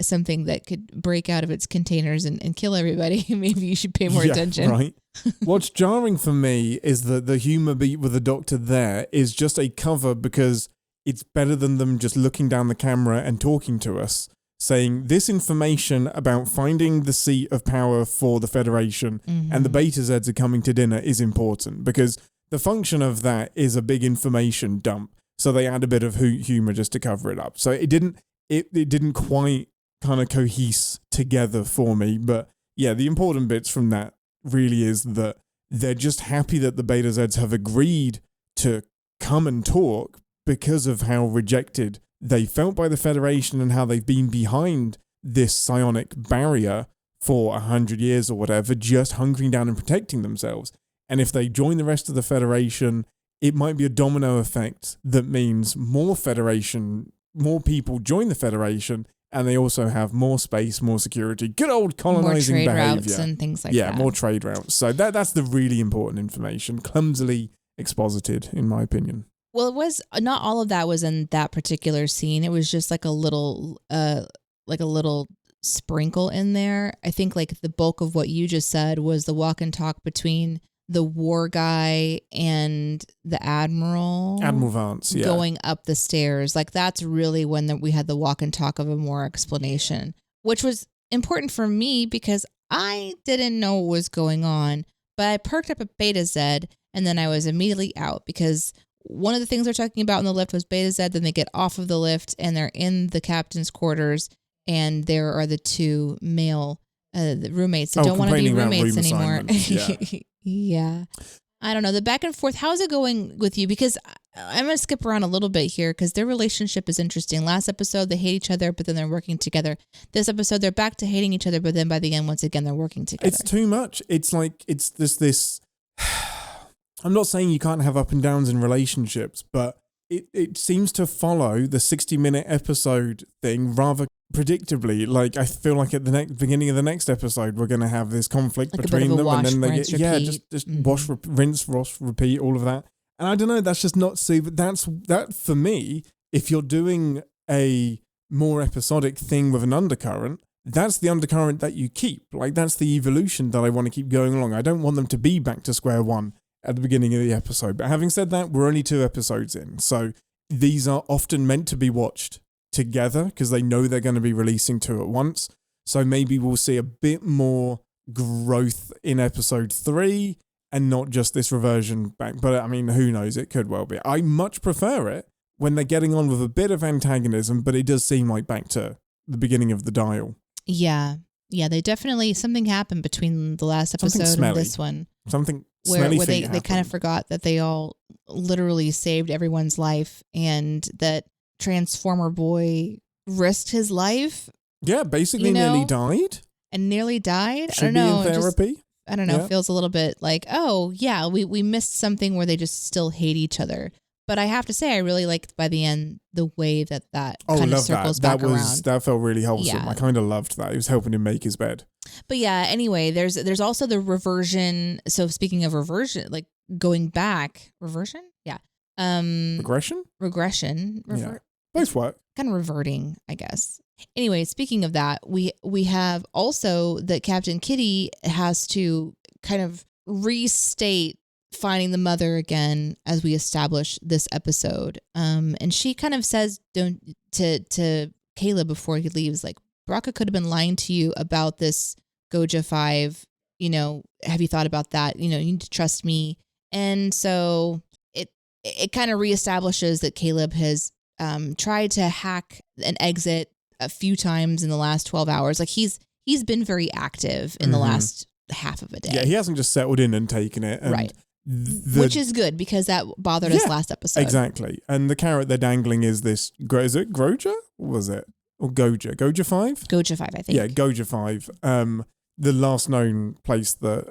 something that could break out of its containers and kill everybody, maybe you should pay more attention. Right. What's jarring for me is that the humor beat with the doctor there is just a cover, because it's better than them just looking down the camera and talking to us, saying this information about finding the seat of power for the Federation and the Beta Zeds are coming to dinner is important, because the function of that is a big information dump. So they add a bit of humor just to cover it up. So it didn't quite kind of cohese together for me. But yeah, the important bits from that really is that they're just happy that the Beta Zeds have agreed to come and talk because of how rejected they felt by the Federation and how they've been behind this psionic barrier for 100 years or whatever, just hunkering down and protecting themselves. And if they join the rest of the Federation, it might be a domino effect that means more people join the Federation, and they also have more space, more security, good old colonizing more trade behavior. Routes and things like that. Yeah, more trade routes. So that's the really important information, clumsily exposited, in my opinion. Well, it was not all of that was in that particular scene. It was just like a little sprinkle in there. I think the bulk of what you just said was the walk and talk between the war guy and the Admiral Vance, yeah. Going up the stairs. That's really when we had the walk and talk of a more explanation, which was important for me because I didn't know what was going on, but I perked up a Beta Z and then I was immediately out, because one of the things they're talking about in the lift was Beta Z. Then they get off of the lift and they're in the captain's quarters, and there are the two male roommates that don't want to be roommates anymore. Yeah. I don't know. The back and forth, how's it going with you? Because I'm going to skip around a little bit here because their relationship is interesting. Last episode, they hate each other, but then they're working together. This episode, they're back to hating each other, but then by the end, once again, they're working together. It's too much. It's it's this I'm not saying you can't have up and downs in relationships, but it seems to follow the 60-minute episode thing rather predictably. I feel like at the beginning of the next episode, we're going to have this conflict between them, and then they just wash, rinse, wash, repeat, all of that. And I don't know, that's just not super. That for me, if you're doing a more episodic thing with an undercurrent, that's the undercurrent that you keep. That's the evolution that I want to keep going along. I don't want them to be back to square one at the beginning of the episode. But having said that, we're only 2 episodes in. So these are often meant to be watched together because they know they're going to be releasing 2 at once. So maybe we'll see a bit more growth in episode 3 and not just this reversion back. But I mean, who knows? It could well be. I much prefer it when they're getting on with a bit of antagonism, but it does seem like back to the beginning of the dial. Yeah. Yeah, they definitely, something happened between the last episode and this one. Something where they kind of forgot that they all literally saved everyone's life, and that Transformer Boy risked his life. Yeah, basically nearly died. and nearly died. Should I don't know. be in therapy. I don't know. Feels a little bit like, oh yeah, we missed something where they just still hate each other. But I have to say, I really liked by the end the way that kind of circles back around. That felt really wholesome. I kind of loved that. It was helping him make his bed. But yeah, anyway, there's also the reversion. So speaking of reversion, like going back, reversion, yeah, regression. Both work. Kind of reverting, I guess. Anyway, speaking of that, we have also that Captain Kitty has to kind of restate finding the mother again as we establish this episode. And she kind of says to Caleb before he leaves, like, Baraka could have been lying to you about this Goja 5. You know, have you thought about that? You know, you need to trust me. And so it kind of reestablishes that Caleb has tried to hack an exit a few times in the last 12 hours. Like he's been very active in the last half of a day. Yeah, he hasn't just settled in and taken it. And right. Which is good because that bothered us last episode. Exactly. And the carrot they're dangling is this, is it Groja? What was it? Or Goja? Goja 5? Goja 5, I think. Yeah, Goja 5. The last known place that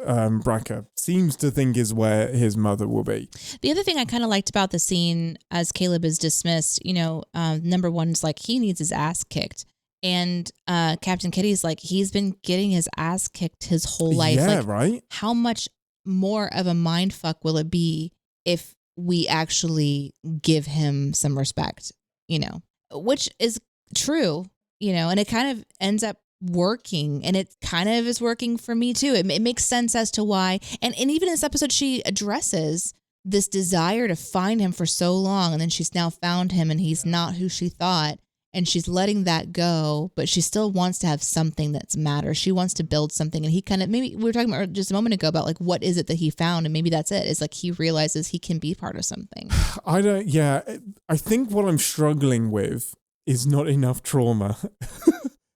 Baraka seems to think is where his mother will be. The other thing I kind of liked about the scene as Caleb is dismissed, you know, number one is like he needs his ass kicked. And Captain Kitty's like, he's been getting his ass kicked his whole life. Yeah, like, right? How much more of a mind fuck will it be if we actually give him some respect, you know, which is true, you know, and it kind of ends up working, and it kind of is working for me too. It makes sense as to why. And even in this episode, she addresses this desire to find him for so long, and then she's now found him and he's not who she thought. And she's letting that go, but she still wants to have something that's matters. She wants to build something. And he kind of, maybe we were talking about just a moment ago about like, what is it that he found? And maybe that's it. It's like he realizes he can be part of something. I think what I'm struggling with is not enough trauma.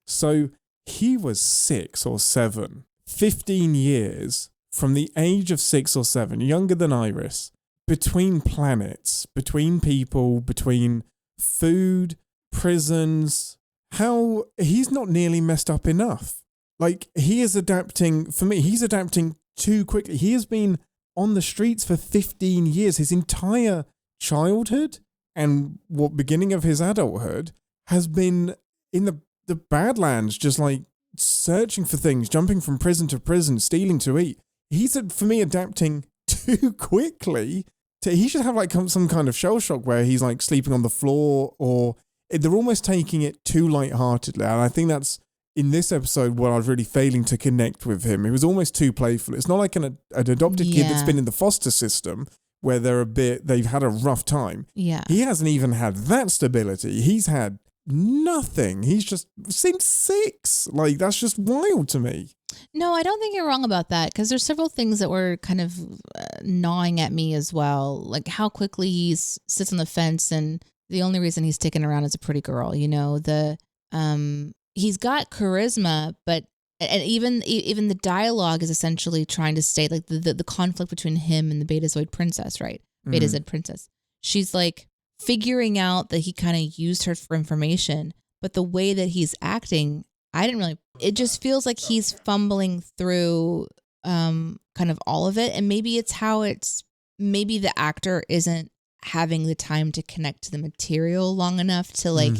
So he was 6 or 7, 15 years from the age of 6 or 7, younger than Iris, between planets, between people, between food, prisons. How he's not nearly messed up enough. Like he is adapting, for me, he's adapting too quickly. He has been on the streets for 15 years. His entire childhood and beginning of his adulthood has been in the Badlands, just like searching for things, jumping from prison to prison, stealing to eat. He's, for me, adapting too quickly. He should have like some kind of shell shock where he's like sleeping on the floor, or they're almost taking it too lightheartedly. And I think that's, in this episode, where I was really failing to connect with him. It was almost too playful. It's not like an adopted kid that's been in the foster system where they've had a rough time. Yeah. He hasn't even had that stability. He's had nothing. He's just since 6. Like, that's just wild to me. No, I don't think you're wrong about that, because there's several things that were kind of gnawing at me as well. Like how quickly he sits on the fence, and the only reason he's sticking around is a pretty girl. You know, he's got charisma, but and even the dialogue is essentially trying to state like the conflict between him and the Betazoid princess, right? Betazoid princess. She's like figuring out that he kind of used her for information, but the way that he's acting, it just feels like he's fumbling through kind of all of it. And maybe maybe the actor isn't having the time to connect to the material long enough to like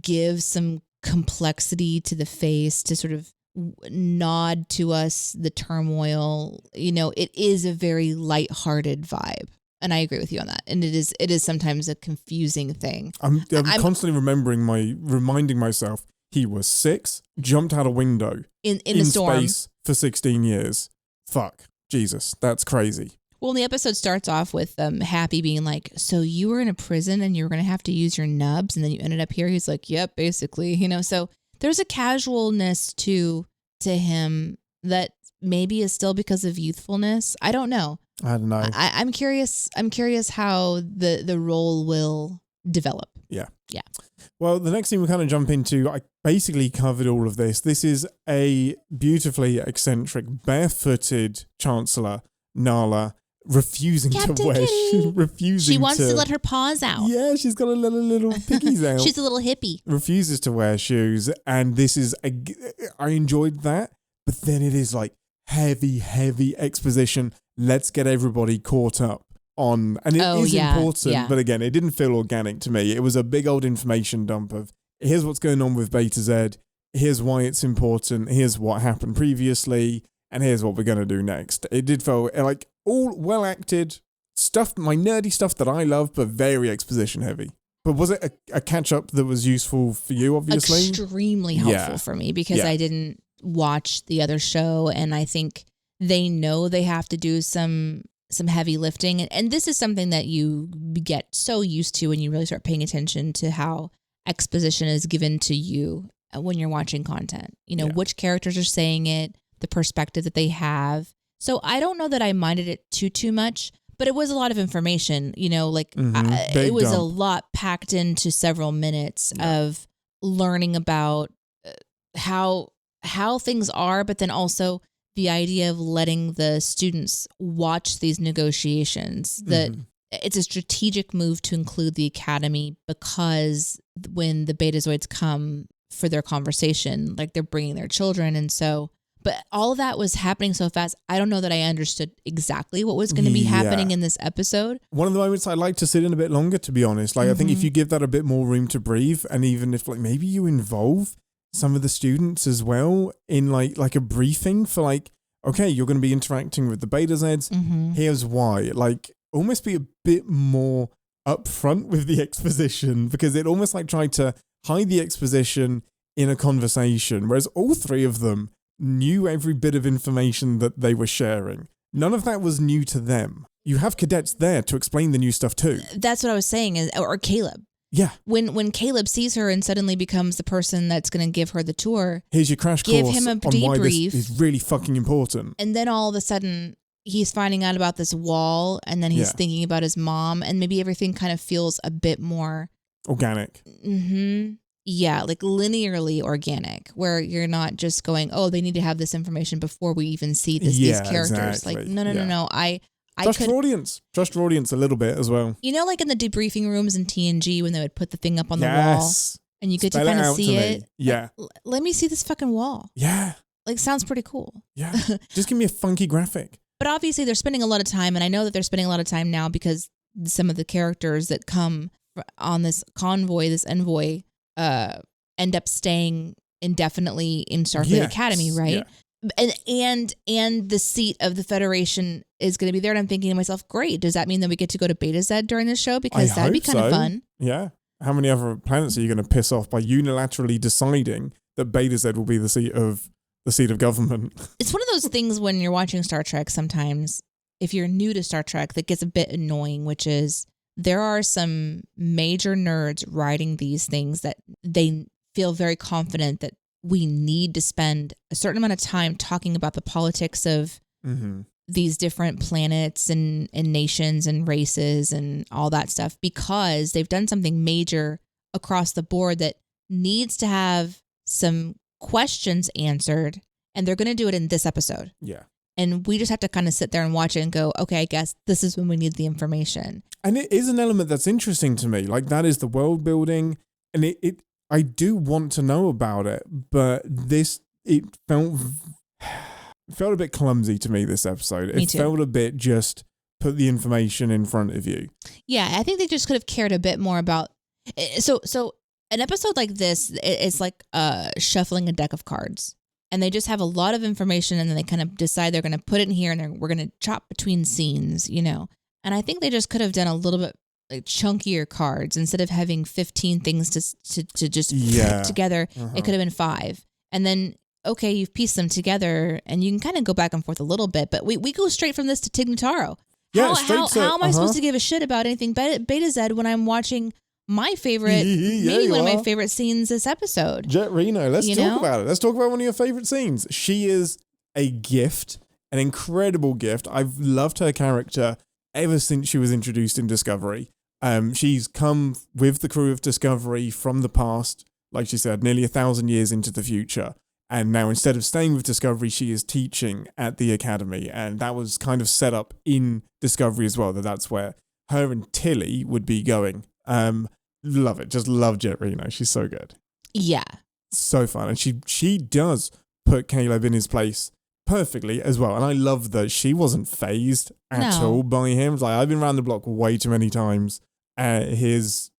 give some complexity to the face, to sort of nod to us the turmoil. You know, it is a very lighthearted vibe. And I agree with you on that. And it is sometimes a confusing thing. I'm constantly reminding myself he was 6, jumped out a window in a storm, space for 16 years. Fuck. Jesus, that's crazy. Well, the episode starts off with Happy being like, so you were in a prison and you were going to have to use your nubs, and then you ended up here. He's like, yep, basically, you know. So there's a casualness to him that maybe is still because of youthfulness. I don't know. I'm curious how the role will develop. Yeah. Yeah. Well, the next thing we kind of jump into, I basically covered all of this. This is a beautifully eccentric, barefooted Chancellor, Nala, refusing Captain to wear Kitty. refusing She wants to to let her paws out. Yeah, she's got to let her little piggies out. She's a little hippie. Refuses to wear shoes, and this is I enjoyed that, but then it is like heavy exposition. Let's get everybody caught up on, and it is important, but again, it didn't feel organic to me. It was a big old information dump of here's what's going on with Beta Z, here's why it's important, here's what happened previously, and here's what we're going to do next. It did feel like all well acted stuff, my nerdy stuff that I love, but very exposition heavy. But was it a catch up that was useful for you, obviously? Extremely helpful for me because I didn't watch the other show, and I think they know they have to do some heavy lifting. And this is something that you get so used to when you really start paying attention to how exposition is given to you when you're watching content. You know, which characters are saying it, the perspective that they have. So I don't know that I minded it too much, but it was a lot of information, you know, like it was a lot packed into several minutes of learning about how things are, but then also the idea of letting the students watch these negotiations, that it's a strategic move to include the academy because when the Betazoids come for their conversation, like they're bringing their children. And so, but all of that was happening so fast. I don't know that I understood exactly what was going to be happening in this episode. One of the moments I'd like to sit in a bit longer, to be honest. Like, I think if you give that a bit more room to breathe, and even if like maybe you involve some of the students as well in like a briefing for like, okay, you're going to be interacting with the Beta Zs. Here's why. Like, almost be a bit more upfront with the exposition, because it almost like tried to hide the exposition in a conversation, whereas all three of them knew every bit of information that they were sharing. None of that was new to them. You have cadets there to explain the new stuff too. That's what I was saying, or Caleb. Yeah. When Caleb sees her and suddenly becomes the person that's going to give her the tour. Here's your crash course. Give him a debrief. Why this is really fucking important. And then all of a sudden he's finding out about this wall, and then he's thinking about his mom, and maybe everything kind of feels a bit more organic. Yeah, like linearly organic, where you're not just going, oh, they need to have this information before we even see these characters. Exactly. Like, no. Trust your audience. Trust your audience a little bit as well. You know, like in the debriefing rooms in TNG when they would put the thing up on the wall and you get to kind of see it. Yeah. Like, let me see this fucking wall. Yeah. Like, sounds pretty cool. Yeah. Just give me a funky graphic. But obviously they're spending a lot of time, and I know that they're spending a lot of time now because some of the characters that come on this convoy, this envoy, end up staying indefinitely in Starfleet Academy, right? Yeah. And the seat of the Federation is going to be there, and I'm thinking to myself, great, does that mean that we get to go to Beta Z during this show? Because that'd be kind of fun. Yeah. How many other planets are you going to piss off by unilaterally deciding that Beta Z will be the seat of government? It's one of those things when you're watching Star Trek sometimes, if you're new to Star Trek, that gets a bit annoying, which is there are some major nerds writing these things that they feel very confident that we need to spend a certain amount of time talking about the politics of these different planets and nations and races and all that stuff, because they've done something major across the board that needs to have some questions answered, and they're going to do it in this episode. Yeah. And we just have to kind of sit there and watch it and go, okay, I guess this is when we need the information. And it is an element that's interesting to me. Like, that is the world building, and I do want to know about it, but it felt a bit clumsy to me, this episode. Me too. Felt a bit just put the information in front of you. Yeah, I think they just could have cared a bit more about. So an episode like this, it's like shuffling a deck of cards. And they just have a lot of information, and then they kind of decide they're going to put it in here, and we're going to chop between scenes, you know. And I think they just could have done a little bit like chunkier cards instead of having 15 things to just put together. It could have been 5. And then, okay, you've pieced them together, and you can kind of go back and forth a little bit. But we go straight from this to Tig Notaro. How am I supposed to give a shit about anything Beta Z when I'm watching my favorite, maybe one of my favorite scenes this episode? Jet Reno. Let's talk about it. Let's talk about one of your favorite scenes. She is a gift, an incredible gift. I've loved her character ever since she was introduced in Discovery. She's come with the crew of Discovery from the past, like she said, nearly 1,000 years into the future. And now instead of staying with Discovery, she is teaching at the academy. And that was kind of set up in Discovery as well, that's where her and Tilly would be going. Love it. Just love Jet Reno. She's so good. Yeah. So fun. And she does put Caleb in his place perfectly as well. And I love that she wasn't phased at all by him. It's like, I've been around the block way too many times. Here's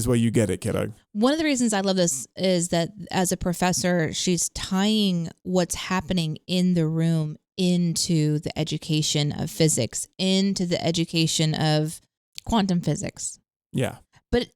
where you get it, kiddo. One of the reasons I love this is that as a professor, she's tying what's happening in the room into the education of physics, into the education of quantum physics. Yeah. But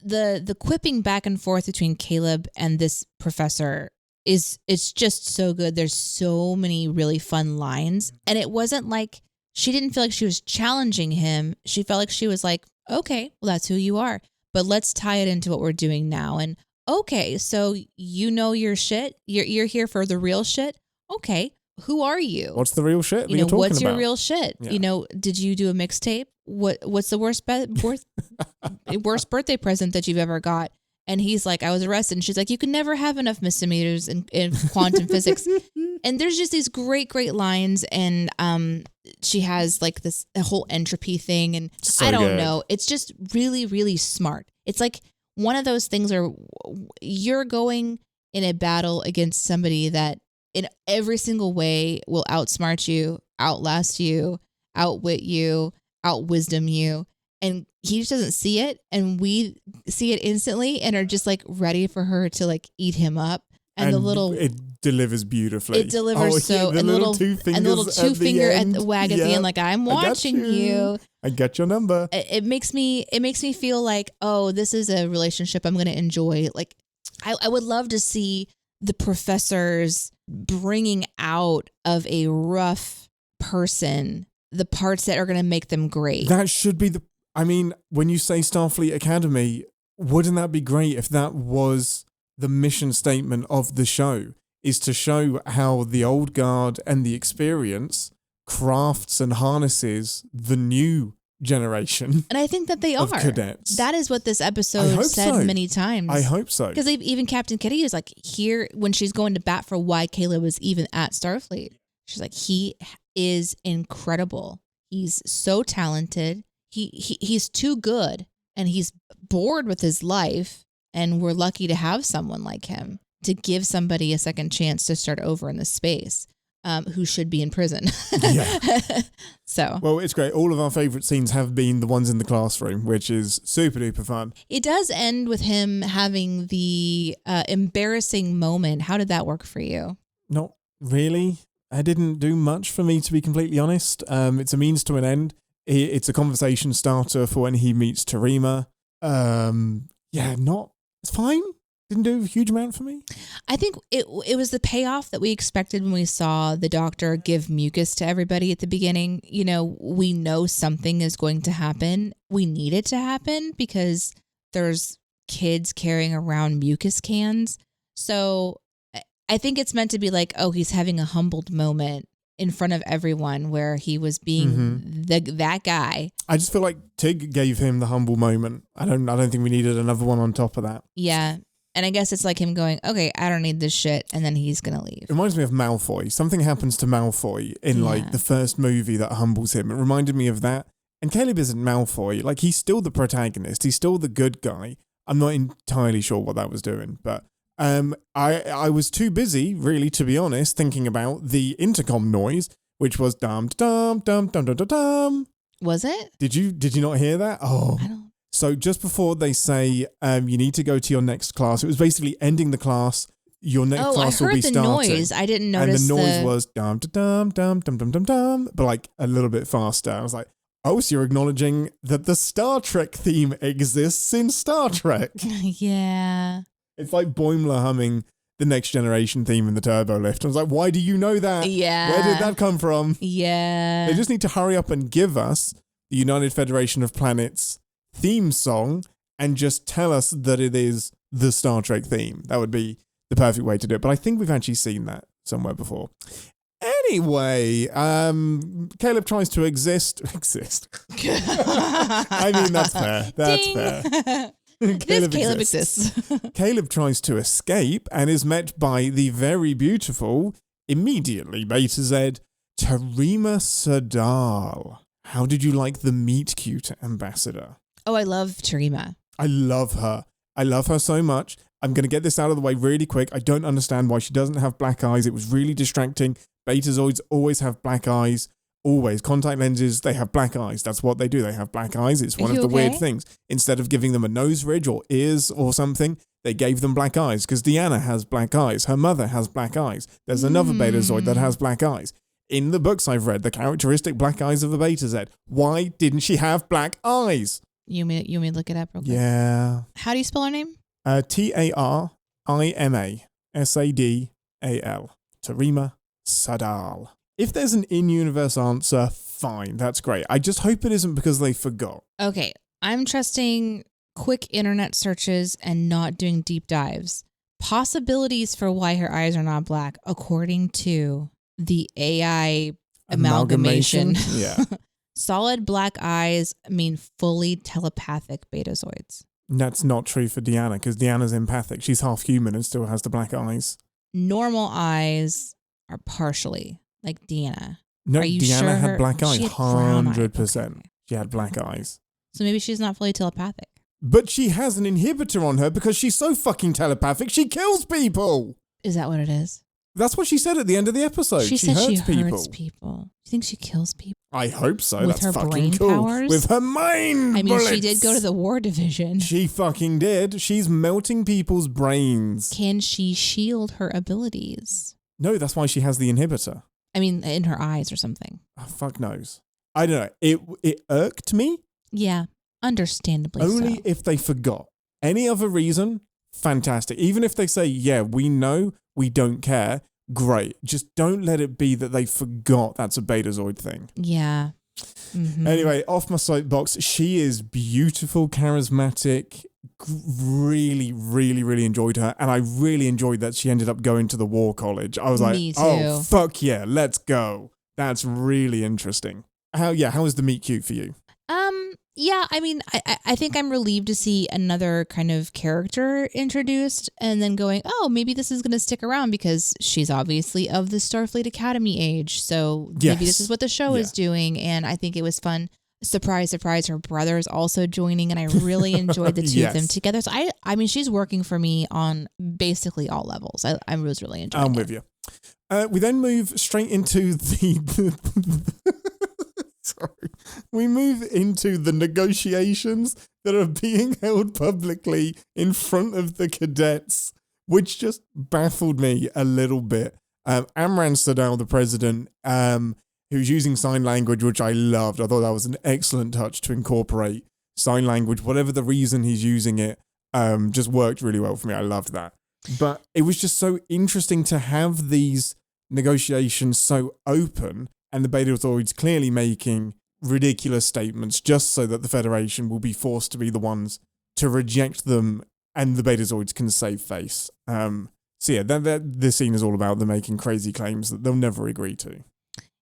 the quipping back and forth between Caleb and this professor it's just so good. There's so many really fun lines. And it wasn't like, she didn't feel like she was challenging him. She felt like she was like, okay, well, that's who you are. But let's tie it into what we're doing now. And okay, so you know your shit. You're here for the real shit. Okay, who are you? What's the real shit? You know, what's your real shit? Yeah. You know, did you do a mixtape? What's the worst birthday present that you've ever got? And he's like, I was arrested. And she's like, you can never have enough misdemeanors in quantum physics. And there's just these great lines. And she has like this whole entropy thing. And so I don't know. It's just really, really smart. It's like one of those things where you're going in a battle against somebody that in every single way will outsmart you, outlast you, outwit you, outwisdom you. And he just doesn't see it. And we see it instantly and are just like ready for her to like eat him up. And it delivers beautifully. It delivers and the little two finger at the wag at the end, like, I'm watching you. I got your number. It makes me feel like, oh, this is a relationship I'm going to enjoy. Like, I would love to see the professors bringing out of a rough person the parts that are going to make them great. That should be when you say Starfleet Academy, wouldn't that be great if that was the mission statement of the show, is to show how the old guard and the experience crafts and harnesses the new generation. And I think that they are. Cadets. That is what this episode said many times. I hope so. Because even Captain Kitty is like, here, when she's going to bat for why Caleb was even at Starfleet, she's like, he is incredible. He's so talented. He's too good, and he's bored with his life, and we're lucky to have someone like him to give somebody a second chance to start over in this space, who should be in prison. Yeah. So. Well, it's great. All of our favourite scenes have been the ones in the classroom, which is super duper fun. It does end with him having the embarrassing moment. How did that work for you? Not really. It didn't do much for me, to be completely honest. It's a means to an end. It's a conversation starter for when he meets Terima. It's fine. Didn't do a huge amount for me. I think it was the payoff that we expected when we saw the doctor give mucus to everybody at the beginning. You know, we know something is going to happen. We need it to happen because there's kids carrying around mucus cans. So I think it's meant to be like, oh, he's having a humbled moment in front of everyone where he was being that guy. I just feel like Tig gave him the humble moment. I don't think we needed another one on top of that. Yeah. And I guess it's like him going, okay, I don't need this shit. And then he's going to leave. It reminds me of Malfoy. Something happens to Malfoy in like the first movie that humbles him. It reminded me of that. And Caleb isn't Malfoy. Like, he's still the protagonist. He's still the good guy. I'm not entirely sure what that was doing, but I was too busy, really, to be honest, thinking about the intercom noise, which was dum dum dum dum dum dum dum. Was it? Did you not hear that? Oh, I don't. So just before they say you need to go to your next class, it was basically ending the class. Your next class will be starting. I heard the noise. I didn't notice. And the noise was dum dum dum dum dum dum dum, but like a little bit faster. I was like, oh, so you're acknowledging that the Star Trek theme exists in Star Trek. Yeah. It's like Boimler humming the Next Generation theme in the Turbo Lift. I was like, why do you know that? Yeah. Where did that come from? Yeah. They just need to hurry up and give us the United Federation of Planets theme song and just tell us that it is the Star Trek theme. That would be the perfect way to do it. But I think we've actually seen that somewhere before. Anyway, Caleb tries to exist. I mean, that's fair. That's Ding. fair. Caleb exists. Caleb tries to escape and is met by the very beautiful, immediately Beta Z, Terima Sadal. How did you like the meet cute ambassador? Oh, I love Terima. I love her. I love her so much. I'm going to get this out of the way really quick. I don't understand why she doesn't have black eyes. It was really distracting. Betazoids always have black eyes. Always. Contact lenses, they have black eyes. That's what they do. They have black eyes. It's one of the weird things. Instead of giving them a nose ridge or ears or something, they gave them black eyes because Deanna has black eyes. Her mother has black eyes. There's another Betazoid that has black eyes. In the books I've read, the characteristic black eyes of the Beta Z. Why didn't she have black eyes? You may look it up real quick? Yeah. How do you spell her name? Tarimasadal. Terima Sadal. If there's an in-universe answer, fine. That's great. I just hope it isn't because they forgot. Okay. I'm trusting quick internet searches and not doing deep dives. Possibilities for why her eyes are not black, according to the AI amalgamation. Yeah. Solid black eyes mean fully telepathic Betazoids. That's not true for Deanna because Deanna's empathic. She's half human and still has the black eyes. Normal eyes are partially like Deanna. No, are you Deanna sure had black eyes. 100%. Okay. She had black eyes. So maybe she's not fully telepathic. But she has an inhibitor on her because she's so fucking telepathic, she kills people. Is that what it is? That's what she said at the end of the episode. She said she hurts people. You think she kills people? I hope so. With That's her fucking brain cool. powers? With her mind bullets. She did go to the war division. She fucking did. She's melting people's brains. Can she shield her abilities? No, that's why she has the inhibitor. In her eyes or something. Oh, fuck knows. I don't know. It irked me. Yeah, understandably Only so. if they forgot. Any other reason, fantastic. Even if they say, yeah, we know, we don't care, great. Just don't let it be that they forgot that's a Betazoid thing. Yeah. Mm-hmm. Anyway, off my soapbox, she is beautiful, charismatic, really, really, really enjoyed her. And I really enjoyed that she ended up going to the war college. I was like, oh, fuck yeah, let's go. That's really interesting. How was the meet cute for you? Yeah, I think I'm relieved to see another kind of character introduced and then going, oh, maybe this is going to stick around because she's obviously of the Starfleet Academy age. So maybe this is what the show is doing. And I think it was fun. Surprise, surprise, her brother is also joining. And I really enjoyed the two of them together. So she's working for me on basically all levels. I was really enjoying it. I'm with you. We then move straight into we move into the negotiations that are being held publicly in front of the cadets, which just baffled me a little bit. Amran Sadal, the president, who's using sign language, which I loved. I thought that was an excellent touch to incorporate sign language, whatever the reason he's using it, just worked really well for me. I loved that. But it was just so interesting to have these negotiations so open and the Betazoids clearly making ridiculous statements just so that the Federation will be forced to be the ones to reject them and the Betazoids can save face. This scene is all about them making crazy claims that they'll never agree to.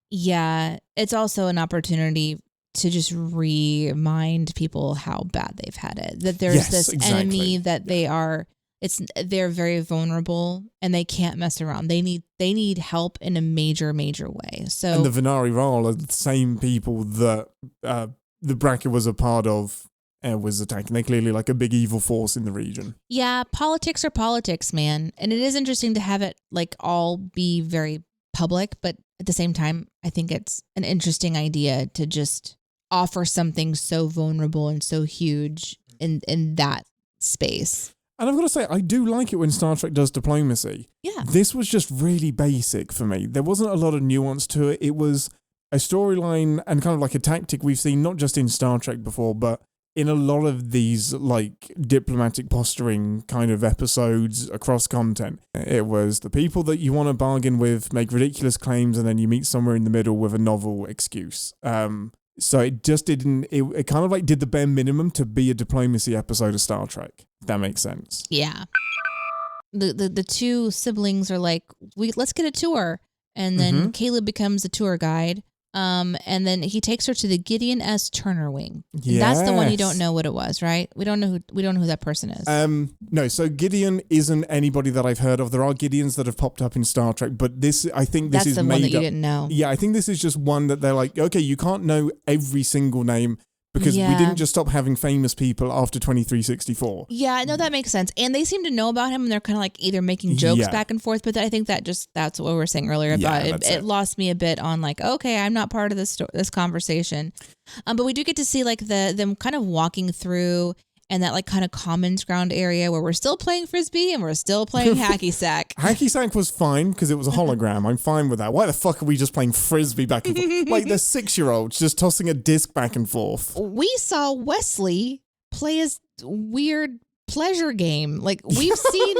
Yeah, it's also an opportunity to just remind people how bad they've had it. That there's this enemy that they're very vulnerable and they can't mess around. They need help in a major way. So and the Venari Ral are the same people that the Bracket was a part of and was attacking. They're clearly like a big evil force in the region. Yeah, politics are politics, man. And it is interesting to have it like all be very public, but at the same time, I think it's an interesting idea to just offer something so vulnerable and so huge in that space. And I've got to say, I do like it when Star Trek does diplomacy. Yeah. This was just really basic for me. There wasn't a lot of nuance to it. It was a storyline and kind of like a tactic we've seen, not just in Star Trek before, but in a lot of these like diplomatic posturing kind of episodes across content. It was the people that you want to bargain with make ridiculous claims and then you meet somewhere in the middle with a novel excuse. So it just didn't, it kind of like did the bare minimum to be a diplomacy episode of Star Trek, if that makes sense. Yeah. The two siblings are like, let's get a tour. And then Caleb becomes a tour guide. And then he takes her to the Gideon S. Turner wing. Yes. That's the one you don't know what it was, right? We don't know who that person is. No, so Gideon isn't anybody that I've heard of. There are Gideons that have popped up in Star Trek, but I think this is the made one that you up. didn't know. Yeah, I think this is just one that they're like, okay, you can't know every single name because we didn't just stop having famous people after 2364. Yeah, no, that makes sense. And they seem to know about him, and they're kind of like either making jokes back and forth. But I think that's what we were saying earlier about it. It lost me a bit on like, okay, I'm not part of this conversation. But we do get to see like them kind of walking through and that like kind of commons ground area where we're still playing Frisbee and we're still playing Hacky Sack. Hacky Sack was fine because it was a hologram. I'm fine with that. Why the fuck are we just playing Frisbee back and forth? Like they're 6-year-olds just tossing a disc back and forth. We saw Wesley play his weird pleasure game. Like we've seen...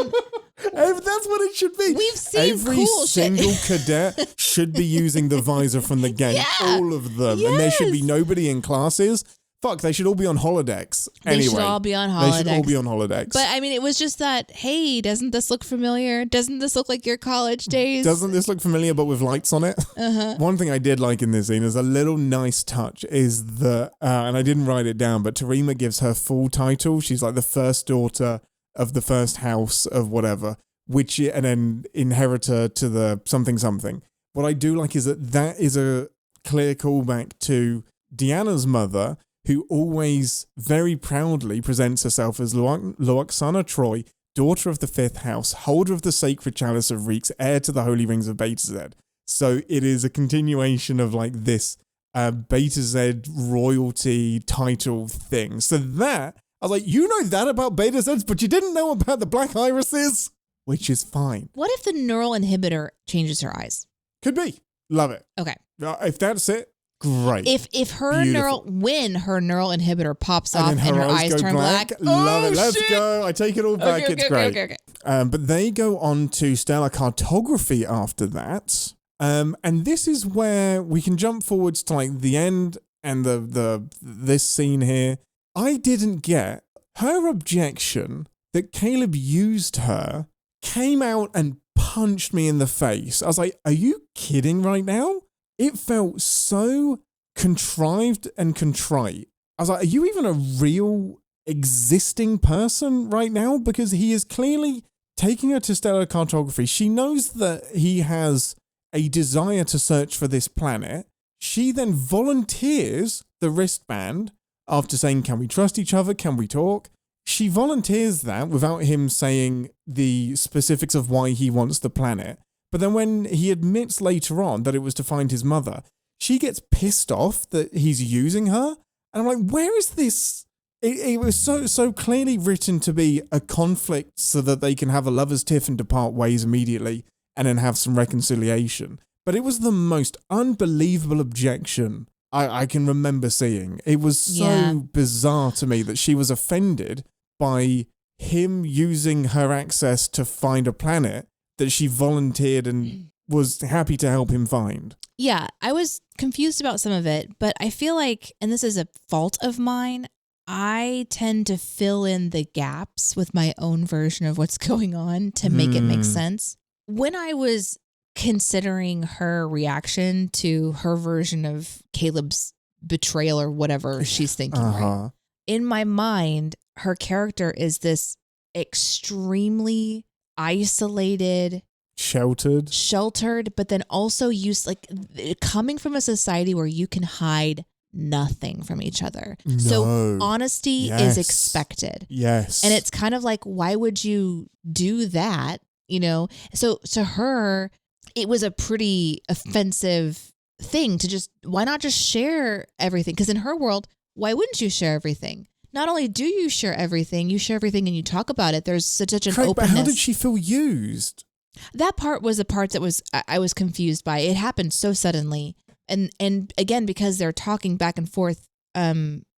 That's what it should be. We've seen every cool single cadet should be using the visor from the game. Yeah. All of them. Yes. And there should be nobody in classes. Fuck, they should all be on holodecks. Anyway, they should all be on holodecks. But I mean, it was just that, hey, doesn't this look familiar? Doesn't this look like your college days? Doesn't this look familiar but with lights on it? Uh-huh. One thing I did like in this scene is a little nice touch is that, and I didn't write it down, but Terima gives her full title. She's like the first daughter of the first house of whatever, and then inheritor to the something. What I do like is that is a clear callback to Deanna's mother, who always very proudly presents herself as Loaxana Troy, daughter of the fifth house, holder of the sacred chalice of Reeks, heir to the holy rings of Beta Z. So it is a continuation of like this Beta Z royalty title thing. So that, I was like, you know that about Beta Zs, but you didn't know about the black irises, which is fine. What if the neural inhibitor changes her eyes? Could be. Love it. Okay. If that's it, great. If her neural inhibitor pops off and her eyes turn black. Love it. Let's go. I take it all back. It's great. Okay. But they go on to stellar cartography after that. And this is where we can jump forwards to like the end and this scene here. I didn't get her objection that Caleb used her came out and punched me in the face. I was like, are you kidding right now? It felt so contrived and contrite. I was like, are you even a real existing person right now? Because he is clearly taking her to stellar cartography. She knows that he has a desire to search for this planet. She then volunteers the wristband after saying, can we trust each other? Can we talk? She volunteers that without him saying the specifics of why he wants the planet. But then when he admits later on that it was to find his mother, she gets pissed off that he's using her. And I'm like, where is this? It was so clearly written to be a conflict so that they can have a lover's tiff and depart ways immediately and then have some reconciliation. But it was the most unbelievable objection I can remember seeing. It was so bizarre to me that she was offended by him using her access to find a planet that she volunteered and was happy to help him find. Yeah, I was confused about some of it, but I feel like, and this is a fault of mine, I tend to fill in the gaps with my own version of what's going on to make it make sense. When I was considering her reaction to her version of Caleb's betrayal or whatever she's thinking, right? In my mind, her character is this extremely isolated, sheltered, but then also used like coming from a society where you can hide nothing from each other. No. So honesty is expected. Yes. And it's kind of like, why would you do that? You know? So to her, it was a pretty offensive thing to just, why not just share everything? Because in her world, why wouldn't you share everything? Not only do you share everything and you talk about it. There's such an openness. But how did she feel used? That part was the part that I was confused by. It happened so suddenly. And again, because they're talking back and forth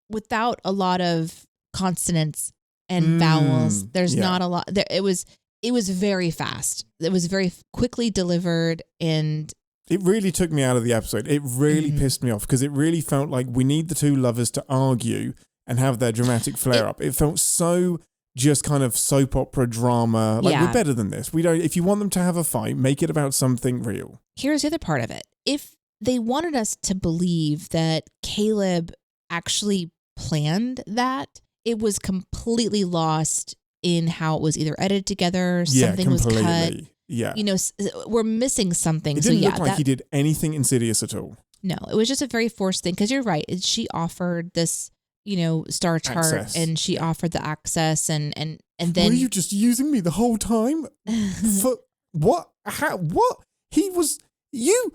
without a lot of consonants and vowels. There's not a lot. It was very fast. It was very quickly delivered, and it really took me out of the episode. It really pissed me off because it really felt like we need the two lovers to argue and have their dramatic flare up. It felt so just kind of soap opera drama. Like, we're better than this. We don't. If you want them to have a fight, make it about something real. Here's the other part of it. If they wanted us to believe that Caleb actually planned that. It was completely lost in how it was either edited together, something was cut. Yeah. You know, we're missing something. It didn't look like he did anything insidious at all. No, it was just a very forced thing. Because you're right. She offered this, star chart access. And she offered the access and then. Were you just using me the whole time? For what? How? What? He was... You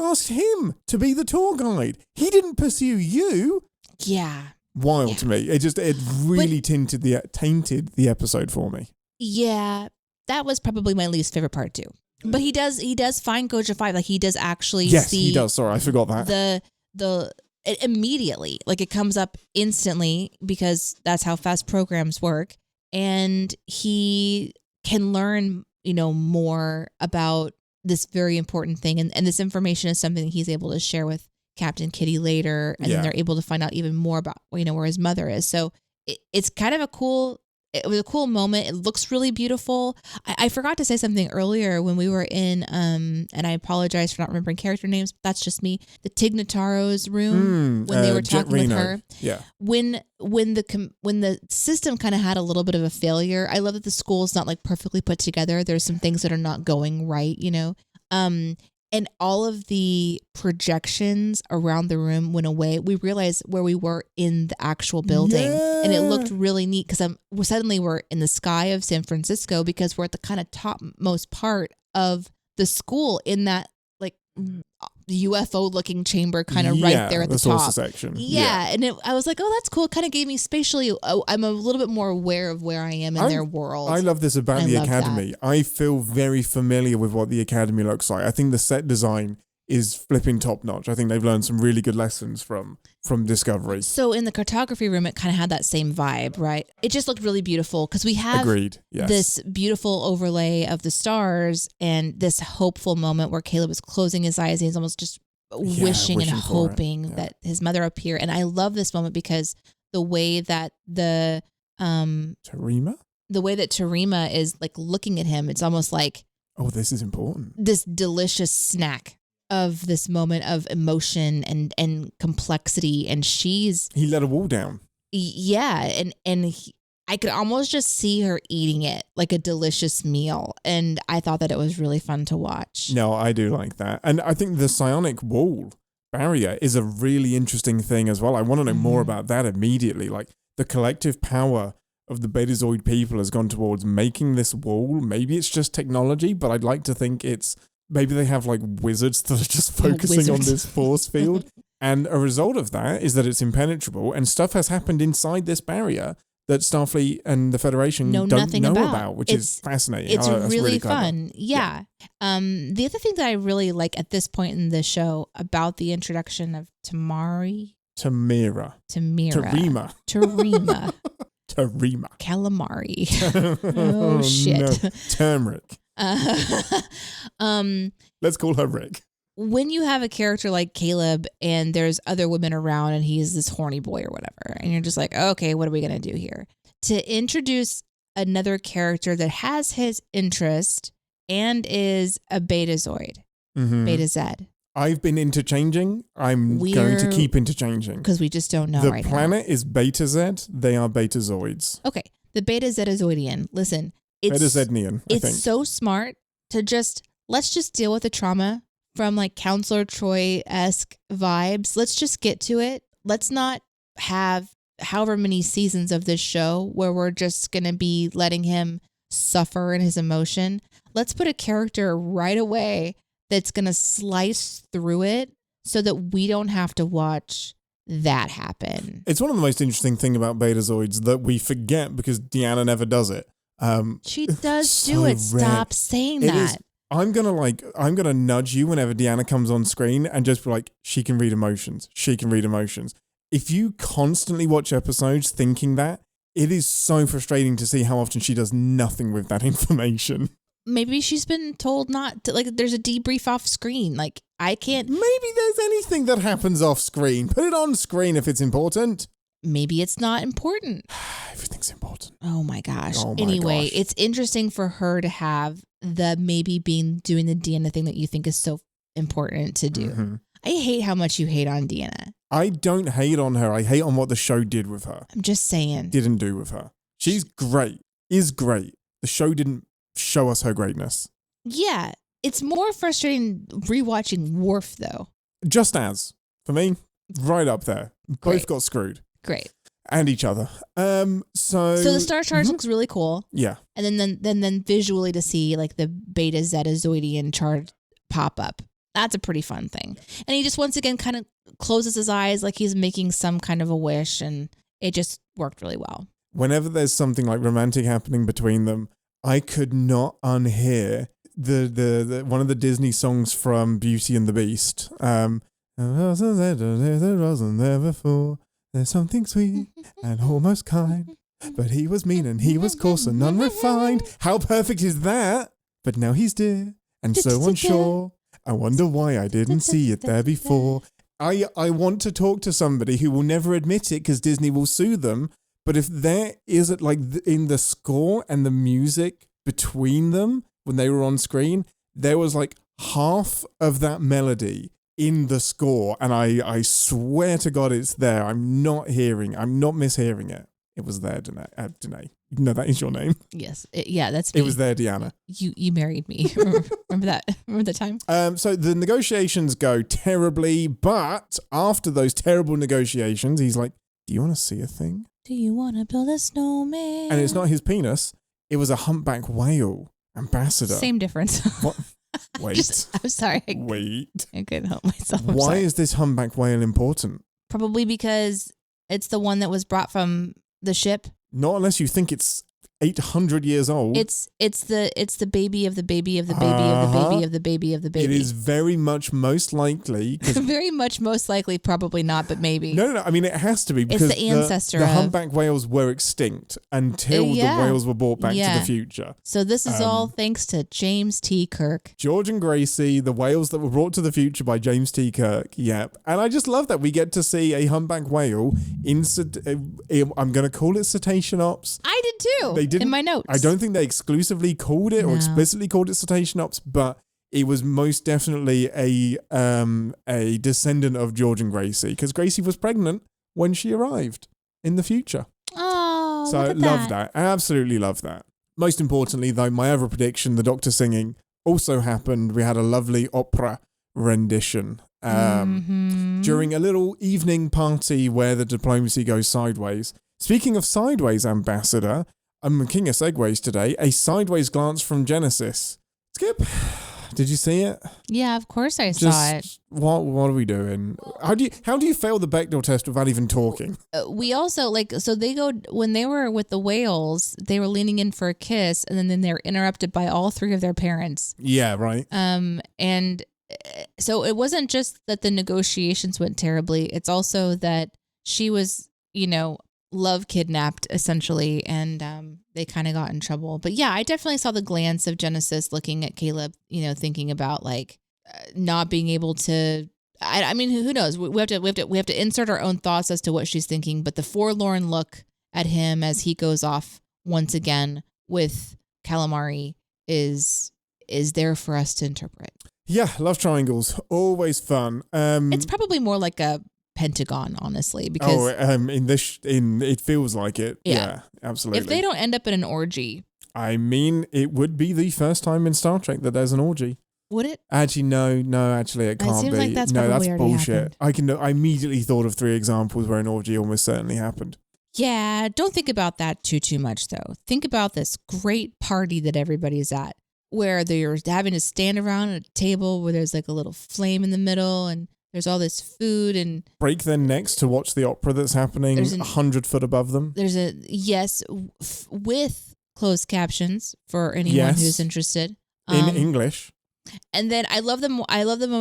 asked him to be the tour guide. He didn't pursue you. Yeah. Wild to me. It really tainted the episode for me. Yeah. That was probably my least favorite part too. But he does find Goja 5. Like he does actually yes, see. He does. Sorry, I forgot that. It immediately, like it comes up instantly because that's how fast programs work. And he can learn, more about this very important thing. And this information is something he's able to share with Captain Kitty later. And then they're able to find out even more about, where his mother is. So it's kind of it was a cool moment. It looks really beautiful. I forgot to say something earlier when we were in, and I apologize for not remembering character names, but that's just me. The Tig Notaro's room when they were talking with her. Yeah. When the system kind of had a little bit of a failure, I love that the school's not like perfectly put together. There's some things that are not going right, and all of the projections around the room went away. We realized where we were in the actual building, and it looked really neat because suddenly we're in the sky of San Francisco because we're at the kind of topmost part of the school in that like UFO looking chamber kind of right there at the top. Section. Yeah. And I was like, oh, that's cool. It kind of gave me spatially, I'm a little bit more aware of where I am in their world. I love this about the Academy. That. I feel very familiar with what the Academy looks like. I think the set design is flipping top notch. I think they've learned some really good lessons from Discovery. So in the cartography room, it kind of had that same vibe, right? It just looked really beautiful because we have this beautiful overlay of the stars and this hopeful moment where Caleb is closing his eyes and he's almost just wishing and hoping that his mother appear. And I love this moment because the way that Terima is like looking at him, it's almost like, oh, this is important. This delicious snack of this moment of emotion and complexity, and he let a wall down. Yeah, I could almost just see her eating it like a delicious meal, and I thought that it was really fun to watch. No, I do like that, and I think the psionic wall barrier is a really interesting thing as well. I want to know more about that immediately. Like the collective power of the Betazoid people has gone towards making this wall. Maybe it's just technology, but I'd like to think maybe they have like wizards that are just focusing on this force field. And a result of that is that it's impenetrable and stuff has happened inside this barrier that Starfleet and the Federation don't know about, which is fascinating. It's really fun. Yeah. The other thing that I really like at this point in the show about the introduction of Terima. Calamari. Oh, shit. No. Turmeric. Let's call her Rick. When you have a character like Caleb and there's other women around and he's this horny boy or whatever, and you're just like, okay, what are we going to do here? To introduce another character that has his interest and is a Betazoid, Beta Z. I've been interchanging. I'm going to keep interchanging. Because we just don't know right now. The planet is Beta Z. They are Betazoids. Okay. The Beta Zetazoidian. Listen. Beta-Zednian, I think. It's so smart to let's just deal with the trauma from like Counselor Troy-esque vibes. Let's just get to it. Let's not have however many seasons of this show where we're just going to be letting him suffer in his emotion. Let's put a character right away that's going to slice through it so that we don't have to watch that happen. It's one of the most interesting things about Betazoids that we forget because Deanna never does it. She does do it. Stop saying that. I'm gonna nudge you whenever Deanna comes on screen and just be like, she can read emotions. She can read emotions. If you constantly watch episodes thinking that, it is so frustrating to see how often she does nothing with that information. Maybe she's been told not to, like, there's a debrief off screen. Like, I can't. Maybe there's anything that happens off screen. Put it on screen if it's important. Maybe it's not important. Everything's important. Oh my gosh. Anyway, it's interesting for her to have the maybe doing the Deanna thing that you think is so important to do. Mm-hmm. I hate how much you hate on Deanna. I don't hate on her. I hate on what the show did with her. I'm just saying. Didn't do with her. She's great. Is great. The show didn't show us her greatness. Yeah. It's more frustrating rewatching Worf, though. Just as. For me, right up there. Great. Both got screwed. Great. And each other. So the Star Charge looks really cool. Yeah. And then visually to see like the Beta Zeta Zoidian chart pop up. That's a pretty fun thing. And he just once again kind of closes his eyes like he's making some kind of a wish, and it just worked really well. Whenever there's something like romantic happening between them, I could not unhear the one of the Disney songs from Beauty and the Beast. There wasn't there before. There's something sweet and almost kind, but he was mean and he was coarse and unrefined. How perfect is that? But now he's dear and so unsure. I wonder why I didn't see it there before. I want to talk to somebody who will never admit it because Disney will sue them. But if there isn't like in the score and the music between them when they were on screen, there was like half of that melody in the score, and I swear to God it's there. I'm not mishearing it. It was there, Deneé. No, that is your name. Yes. That's me. It was there, Deanna. You married me. Remember that? Remember that time? So the negotiations go terribly, but after those terrible negotiations, he's like, do you want to see a thing? Do you want to build a snowman? And it's not his penis. It was a humpback whale ambassador. Same difference. What? Wait. I'm sorry. Wait. I couldn't help myself. Why is this humpback whale important? Probably because it's the one that was brought from the ship. Not unless you think it's 800 years old. It's the baby of the baby of the baby of the baby of the baby of the baby. It is very much most likely. Very much most likely, probably not, but maybe. No. I mean, it has to be because it's the ancestor. The humpback whales were extinct until the whales were brought back to the future. So this is all thanks to James T. Kirk. George and Gracie, the whales that were brought to the future by James T. Kirk. Yep. And I just love that we get to see a humpback whale in, I'm going to call it cetacean ops. I did too. They didn't, in my notes. I don't think they exclusively called it or explicitly called it cetacean ops, but it was most definitely a descendant of George and Gracie because Gracie was pregnant when she arrived in the future. Oh, so I love that. I absolutely love that. Most importantly, though, my other prediction, the Doctor singing, also happened. We had a lovely opera rendition during a little evening party where the diplomacy goes sideways. Speaking of sideways, Ambassador, I'm king of segues today. A sideways glance from Genesis. Skip, did you see it? Yeah, of course I saw it. What are we doing? How do you fail the Bechdel test without even talking? We also so they go when they were with the whales, they were leaning in for a kiss, and then they're interrupted by all three of their parents. Yeah, right. And so it wasn't just that the negotiations went terribly; it's also that she was, love kidnapped essentially, and they kind of got in trouble. But yeah, I definitely saw the glance of Genesis looking at Caleb, thinking about like not being able to. I mean, who knows? We have to insert our own thoughts as to what she's thinking. But the forlorn look at him as he goes off once again with calamari is there for us to interpret. Yeah, love triangles, always fun. It's probably more like a pentagon, honestly, because it feels like it. Yeah, absolutely. If they don't end up in an orgy, I mean, it would be the first time in Star Trek that there's an orgy. Would it? Actually, no, actually it can't be. Like that's bullshit. Happened. I immediately thought of 3 examples where an orgy almost certainly happened. Yeah, don't think about that too much though. Think about this great party that everybody's at, where they're having to stand around at a table where there's like a little flame in the middle and there's all this food and break their necks to watch the opera that's happening 100 foot above them. There's with closed captions for anyone who's interested in English. And then I love them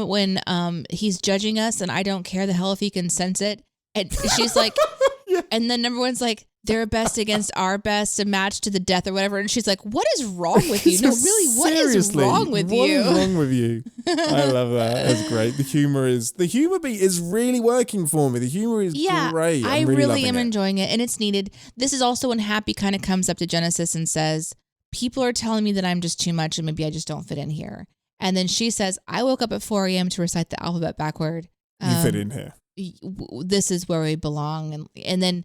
when he's judging us and I don't care the hell if he can sense it. And she's like, and then number one's like, they're best against our best, a match to the death or whatever. And she's like, what is wrong with you? No, really, what is wrong with you? What is wrong with you? I love that. That's great. The humor beat is really working for me. The humor is great. I really am enjoying it and it's needed. This is also when Happy kind of comes up to Genesis and says, people are telling me that I'm just too much and maybe I just don't fit in here. And then she says, I woke up at 4 a.m. to recite the alphabet backward. You fit in here. This is where we belong. And then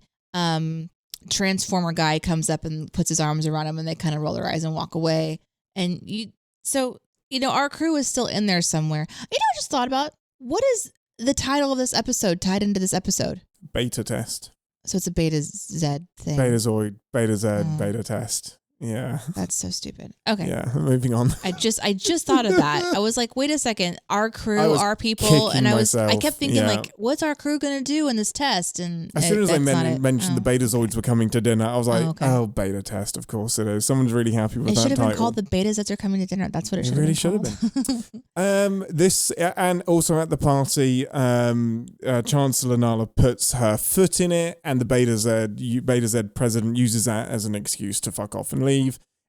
Transformer guy comes up and puts his arms around him, and they kind of roll their eyes and walk away. And our crew is still in there somewhere. I just thought about, what is the title of this episode tied into this episode? Beta test. So it's a Beta Z thing. Betazoid, Beta Z, Beta test. Yeah. That's so stupid. Okay. Yeah, moving on. I just thought of that. I was like, wait a second, our crew, our people, and I kept thinking like, what's our crew gonna do in this test? And as soon as they mentioned the Betazoids were coming to dinner, I was like, beta test, of course it is. Someone's really happy with that title. It should have been called the Betas are coming to dinner. That's what it should have been. It really should have been. This and also at the party, Chancellor Nala puts her foot in it, and the Beta Z president uses that as an excuse to fuck off and leave.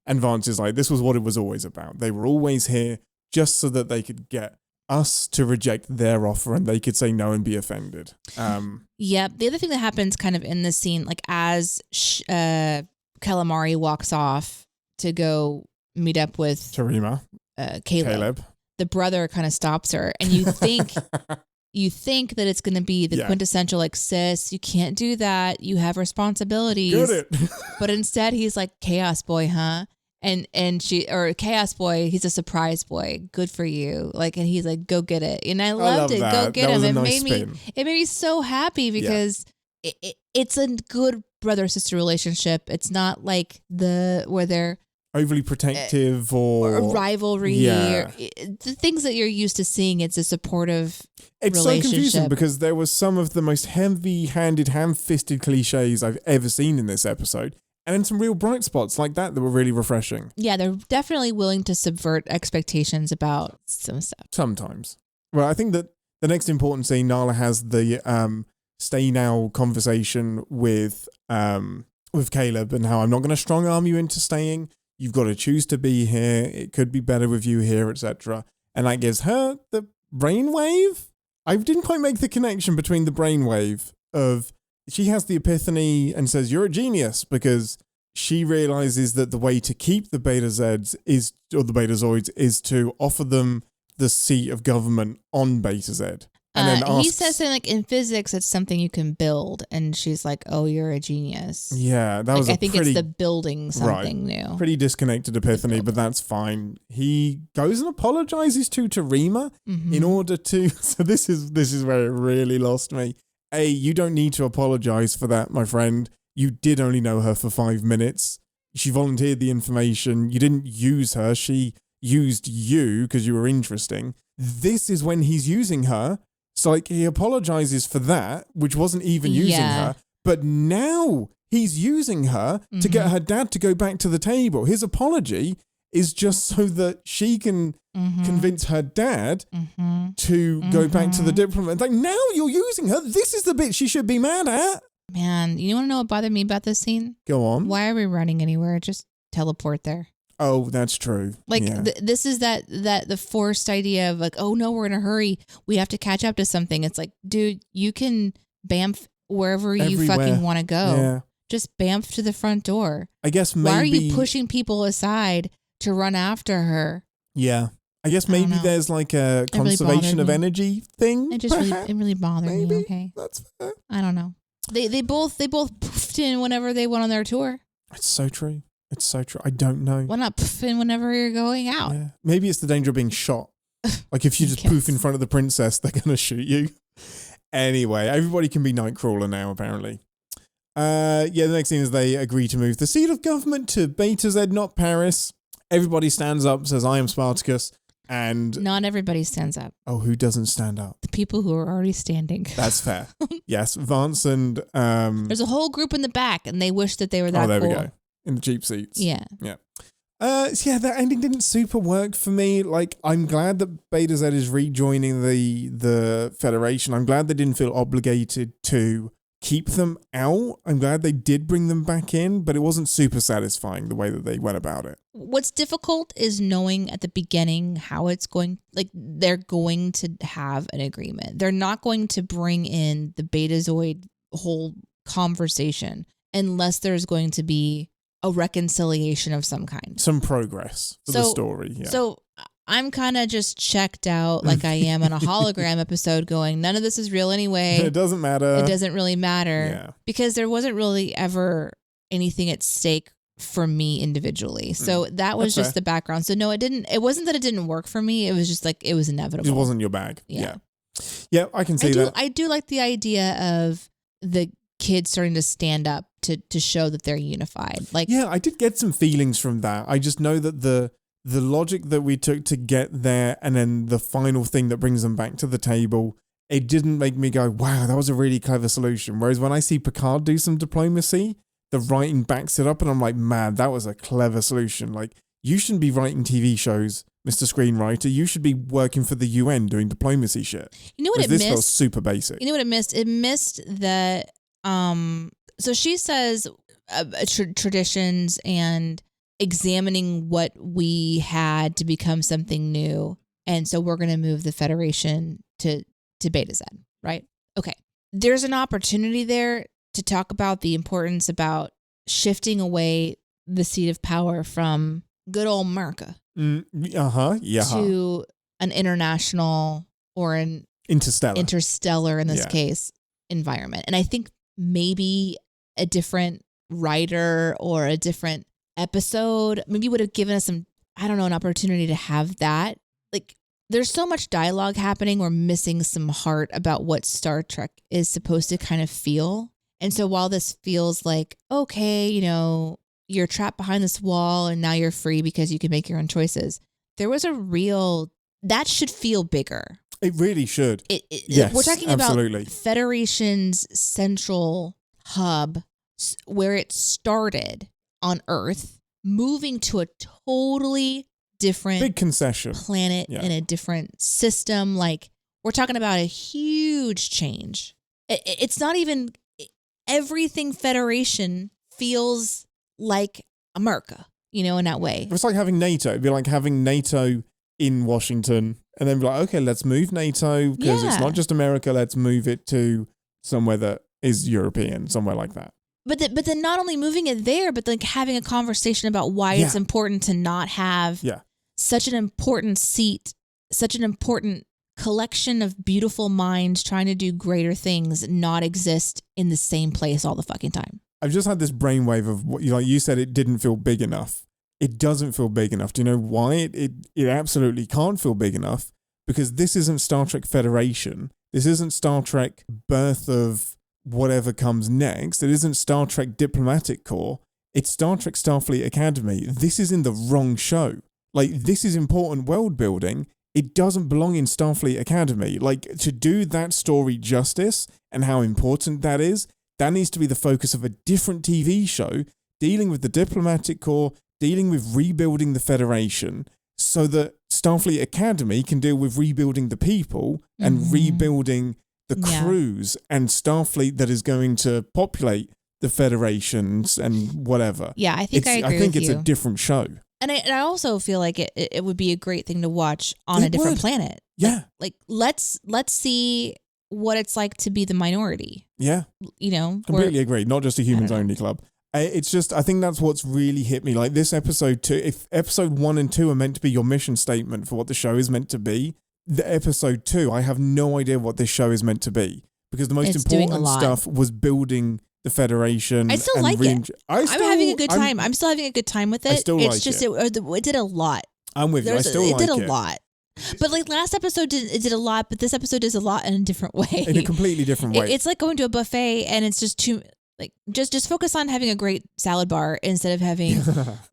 And Vance is like, this was what it was always about. They were always here just so that they could get us to reject their offer and they could say no and be offended. Yep. The other thing that happens kind of in this scene, like as Calamari walks off to go meet up with Tarima, Caleb, the brother kind of stops her, and you think that it's going to be the quintessential, like, sis, you can't do that. You have responsibilities. Get it. But instead he's like, chaos boy, huh? And chaos boy, he's a surprise boy. Good for you. Like, and he's like, go get it. And I loved it. That. Go get him. It made me so happy because it's a good brother-sister relationship. It's not like where they're overly protective or a rivalry or the things that you're used to seeing. It's a supportive It's so confusing because there was some of the most heavy-handed, ham-fisted cliches I've ever seen in this episode, and then some real bright spots like that were really refreshing. Yeah, they're definitely willing to subvert expectations about some stuff. Sometimes. Well, I think that the next important scene, Nala has the stay now conversation with Caleb and how I'm not going to strong arm you into staying. You've got to choose to be here. It could be better with you here, etc. And that gives her the brainwave. I didn't quite make the connection between the brainwave of she has the epiphany and says, you're a genius, because she realizes that the way to keep the Beta-Zeds or the Betazoids is to offer them the seat of government on Beta-Z. And then asks, he says something like, in physics, it's something you can build. And she's like, oh, you're a genius. Yeah, that was I think it's the building something new. Pretty disconnected epiphany, but that's fine. He goes and apologizes to Tarima in order to... So this is where it really lost me. You don't need to apologize for that, my friend. You did only know her for 5 minutes. She volunteered the information. You didn't use her. She used you because you were interesting. This is when he's using her. So like he apologizes for that, which wasn't even using her. But now he's using her to get her dad to go back to the table. His apology is just so that she can convince her dad to go back to the diplomat. Like, now you're using her. This is the bit she should be mad at. Man, you want to know what bothered me about this scene? Go on. Why are we running anywhere? Just teleport there. Oh, that's true. Like, this is that the forced idea of like, oh no, we're in a hurry. We have to catch up to something. It's like, dude, you can bamf wherever you fucking want to go. Yeah. Just bamf to the front door. I guess maybe... Why are you pushing people aside to run after her? Yeah. I guess maybe there's like a conservation of energy thing. It really bothered me. Okay. That's fair. I don't know. They both poofed in whenever they went on their tour. It's so true. It's so true. I don't know. Why not poof in whenever you're going out? Yeah. Maybe it's the danger of being shot. Like if you just poof in front of the princess, they're going to shoot you. Anyway, everybody can be Nightcrawler now, apparently. The next thing is they agree to move the seat of government to Beta-Z, not Paris. Everybody stands up, says, I am Spartacus. And not everybody stands up. Oh, who doesn't stand up? The people who are already standing. That's fair. Yes, Vance and... There's a whole group in the back, and they wish that they were that cool. Oh, there we go. In the cheap seats. Yeah. Yeah. That ending didn't super work for me. Like, I'm glad that Beta-Z is rejoining the Federation. I'm glad they didn't feel obligated to keep them out. I'm glad they did bring them back in, but it wasn't super satisfying the way that they went about it. What's difficult is knowing at the beginning how it's going, like they're going to have an agreement. They're not going to bring in the Betazoid whole conversation unless there's going to be a reconciliation of some kind. Some progress for the story. Yeah. So I'm kind of just checked out like I am on a hologram episode going, none of this is real anyway. It doesn't matter. It doesn't really matter. Yeah. Because there wasn't really ever anything at stake for me individually. So that was just the background. So no, it wasn't that it didn't work for me. It was just like, it was inevitable. It wasn't your bag. Yeah. Yeah, I can see that. I do like the idea of the kids starting to stand up to show that they're unified. Like, yeah, I did get some feelings from that. I just know that the logic that we took to get there and then the final thing that brings them back to the table, it didn't make me go, wow, that was a really clever solution. Whereas when I see Picard do some diplomacy, the writing backs it up and I'm like, man, that was a clever solution. Like, you shouldn't be writing TV shows, Mr. Screenwriter. You should be working for the UN doing diplomacy shit. You know what it missed? This felt super basic. You know what it missed? It missed that, so she says traditions and examining what we had to become something new. And so we're going to move the Federation to Beta Z, right? Okay. There's an opportunity there to talk about the importance about shifting away the seat of power from good old America to an international or an interstellar in this case environment. And I think maybe a different writer or a different episode maybe would have given us an opportunity to have that. Like, there's so much dialogue happening. We're missing some heart about what Star Trek is supposed to kind of feel. And so while this feels like, okay, you're trapped behind this wall and now you're free because you can make your own choices, there was that should feel bigger. It really should. Yes, we're talking absolutely. about Federation's central hub where it started on Earth, moving to a totally different big concession planet in a different system. Like, we're talking about a huge change. It's not even everything Federation feels like America, in that way. It's like having NATO. It'd be like having NATO in Washington and then be like, okay, let's move NATO because it's not just America. Let's move it to somewhere that is European, somewhere like that. But then not only moving it there, but like having a conversation about why it's important to not have such an important seat, such an important collection of beautiful minds trying to do greater things not exist in the same place all the fucking time. I've just had this brainwave of what you said, it didn't feel big enough. It doesn't feel big enough. Do you know why? It absolutely can't feel big enough, because this isn't Star Trek Federation. This isn't Star Trek Birth of whatever comes next. It isn't Star Trek Diplomatic Corps. It's Star Trek Starfleet Academy. This is in the wrong show. Like, this is important world building. It doesn't belong in Starfleet Academy. Like, to do that story justice and how important that is, that needs to be the focus of a different TV show dealing with the Diplomatic Corps, dealing with rebuilding the Federation, so that Starfleet Academy can deal with rebuilding the people and rebuilding the crews and Starfleet that is going to populate the Federations and whatever. Yeah, I think I agree with you. I think it's a different show. And I also feel like it would be a great thing to watch on a different planet. Yeah. Like let's see what it's like to be the minority. Yeah. Completely agree. Not just a humans only club. It's just, I think that's what's really hit me. Like, this episode 2, if episode 1 and 2 are meant to be your mission statement for what the show is meant to be, the episode 2, I have no idea what this show is meant to be, because the most important stuff was building the Federation. I still like it. I'm having a good time. I'm still having a good time with it. It's just it did a lot. I'm with you. I still like it. It did a lot. But like last episode, it did a lot, but this episode does a lot in a different way. In a completely different way. It's like going to a buffet and it's just too... Like, just focus on having a great salad bar instead of having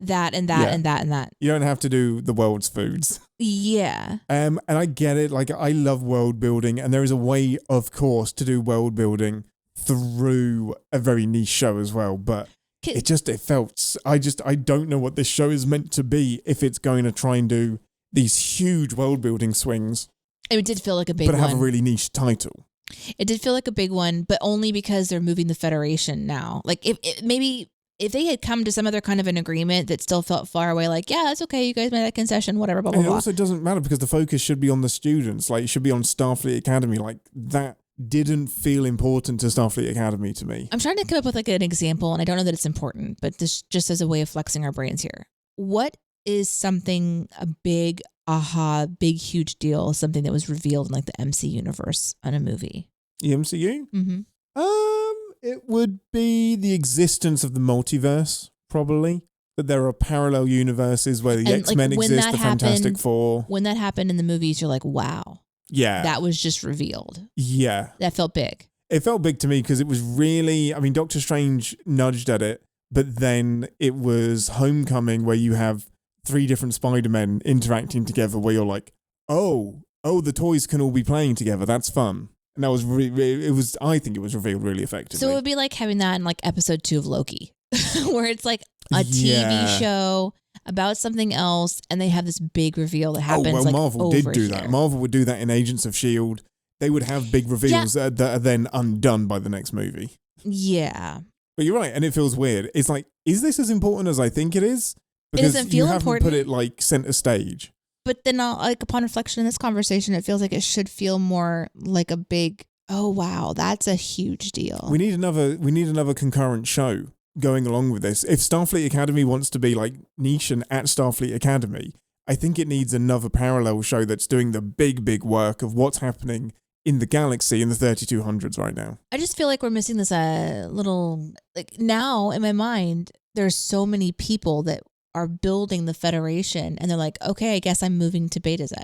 that and that and that and that. You don't have to do the world's foods. Yeah. And I get it. Like, I love world building, and there is a way, of course, to do world building through a very niche show as well. But it felt... I don't know what this show is meant to be if it's going to try and do these huge world building swings. It did feel like a big one. But have a really niche title. It did feel like a big one, but only because they're moving the Federation now. Like, if they had come to some other kind of an agreement that still felt far away, like, yeah, that's okay, you guys made that concession, whatever, blah, blah, blah. It also doesn't matter, because the focus should be on the students. Like, it should be on Starfleet Academy. Like, that didn't feel important to Starfleet Academy to me. I'm trying to come up with like an example, and I don't know that it's important, but this just as a way of flexing our brains here. What is something, a big aha, big, huge deal, something that was revealed in like the MC universe on a movie? The MCU? Mm-hmm. It would be the existence of the multiverse, probably. That there are parallel universes where the X-Men exist, the Fantastic Four. When that happened in the movies, you're like, wow. Yeah. That was just revealed. Yeah. That felt big. It felt big to me because it was really, I mean, Doctor Strange nudged at it, but then it was Homecoming where you have 3 different Spider-Men interacting together where you're like, oh, the toys can all be playing together. That's fun. And that was I think it was revealed really effectively. So it would be like having that in like episode 2 of Loki, where it's like a TV show about something else, and they have this big reveal that happens. Oh, well, Marvel did do that. Marvel would do that in Agents of S.H.I.E.L.D. They would have big reveals that are then undone by the next movie. Yeah. But you're right, and it feels weird. It's like, is this as important as I think it is? Because it doesn't feel important. Put it like center stage. But then, like upon reflection in this conversation, it feels like it should feel more like a big, oh wow, that's a huge deal. We need another concurrent show going along with this. If Starfleet Academy wants to be like niche and at Starfleet Academy, I think it needs another parallel show that's doing the big work of what's happening in the galaxy in the 3200s right now. I just feel like we're missing this little, like now in my mind, there's so many people that are building the Federation, and they're like, okay, I guess I'm moving to Beta Z.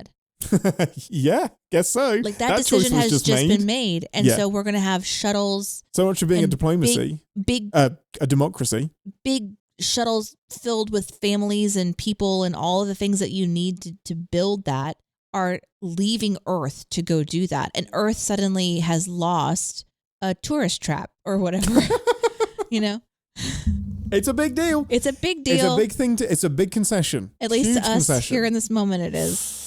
Yeah, guess so. Like that decision has just been made. And so we're going to have shuttles. So much for being a diplomacy. A democracy. Big shuttles filled with families and people and all of the things that you need to build that are leaving Earth to go do that. And Earth suddenly has lost a tourist trap or whatever, you know? It's a big deal. It's a big deal. It's a big thing. It's a big concession. At least to us here in this moment, it is.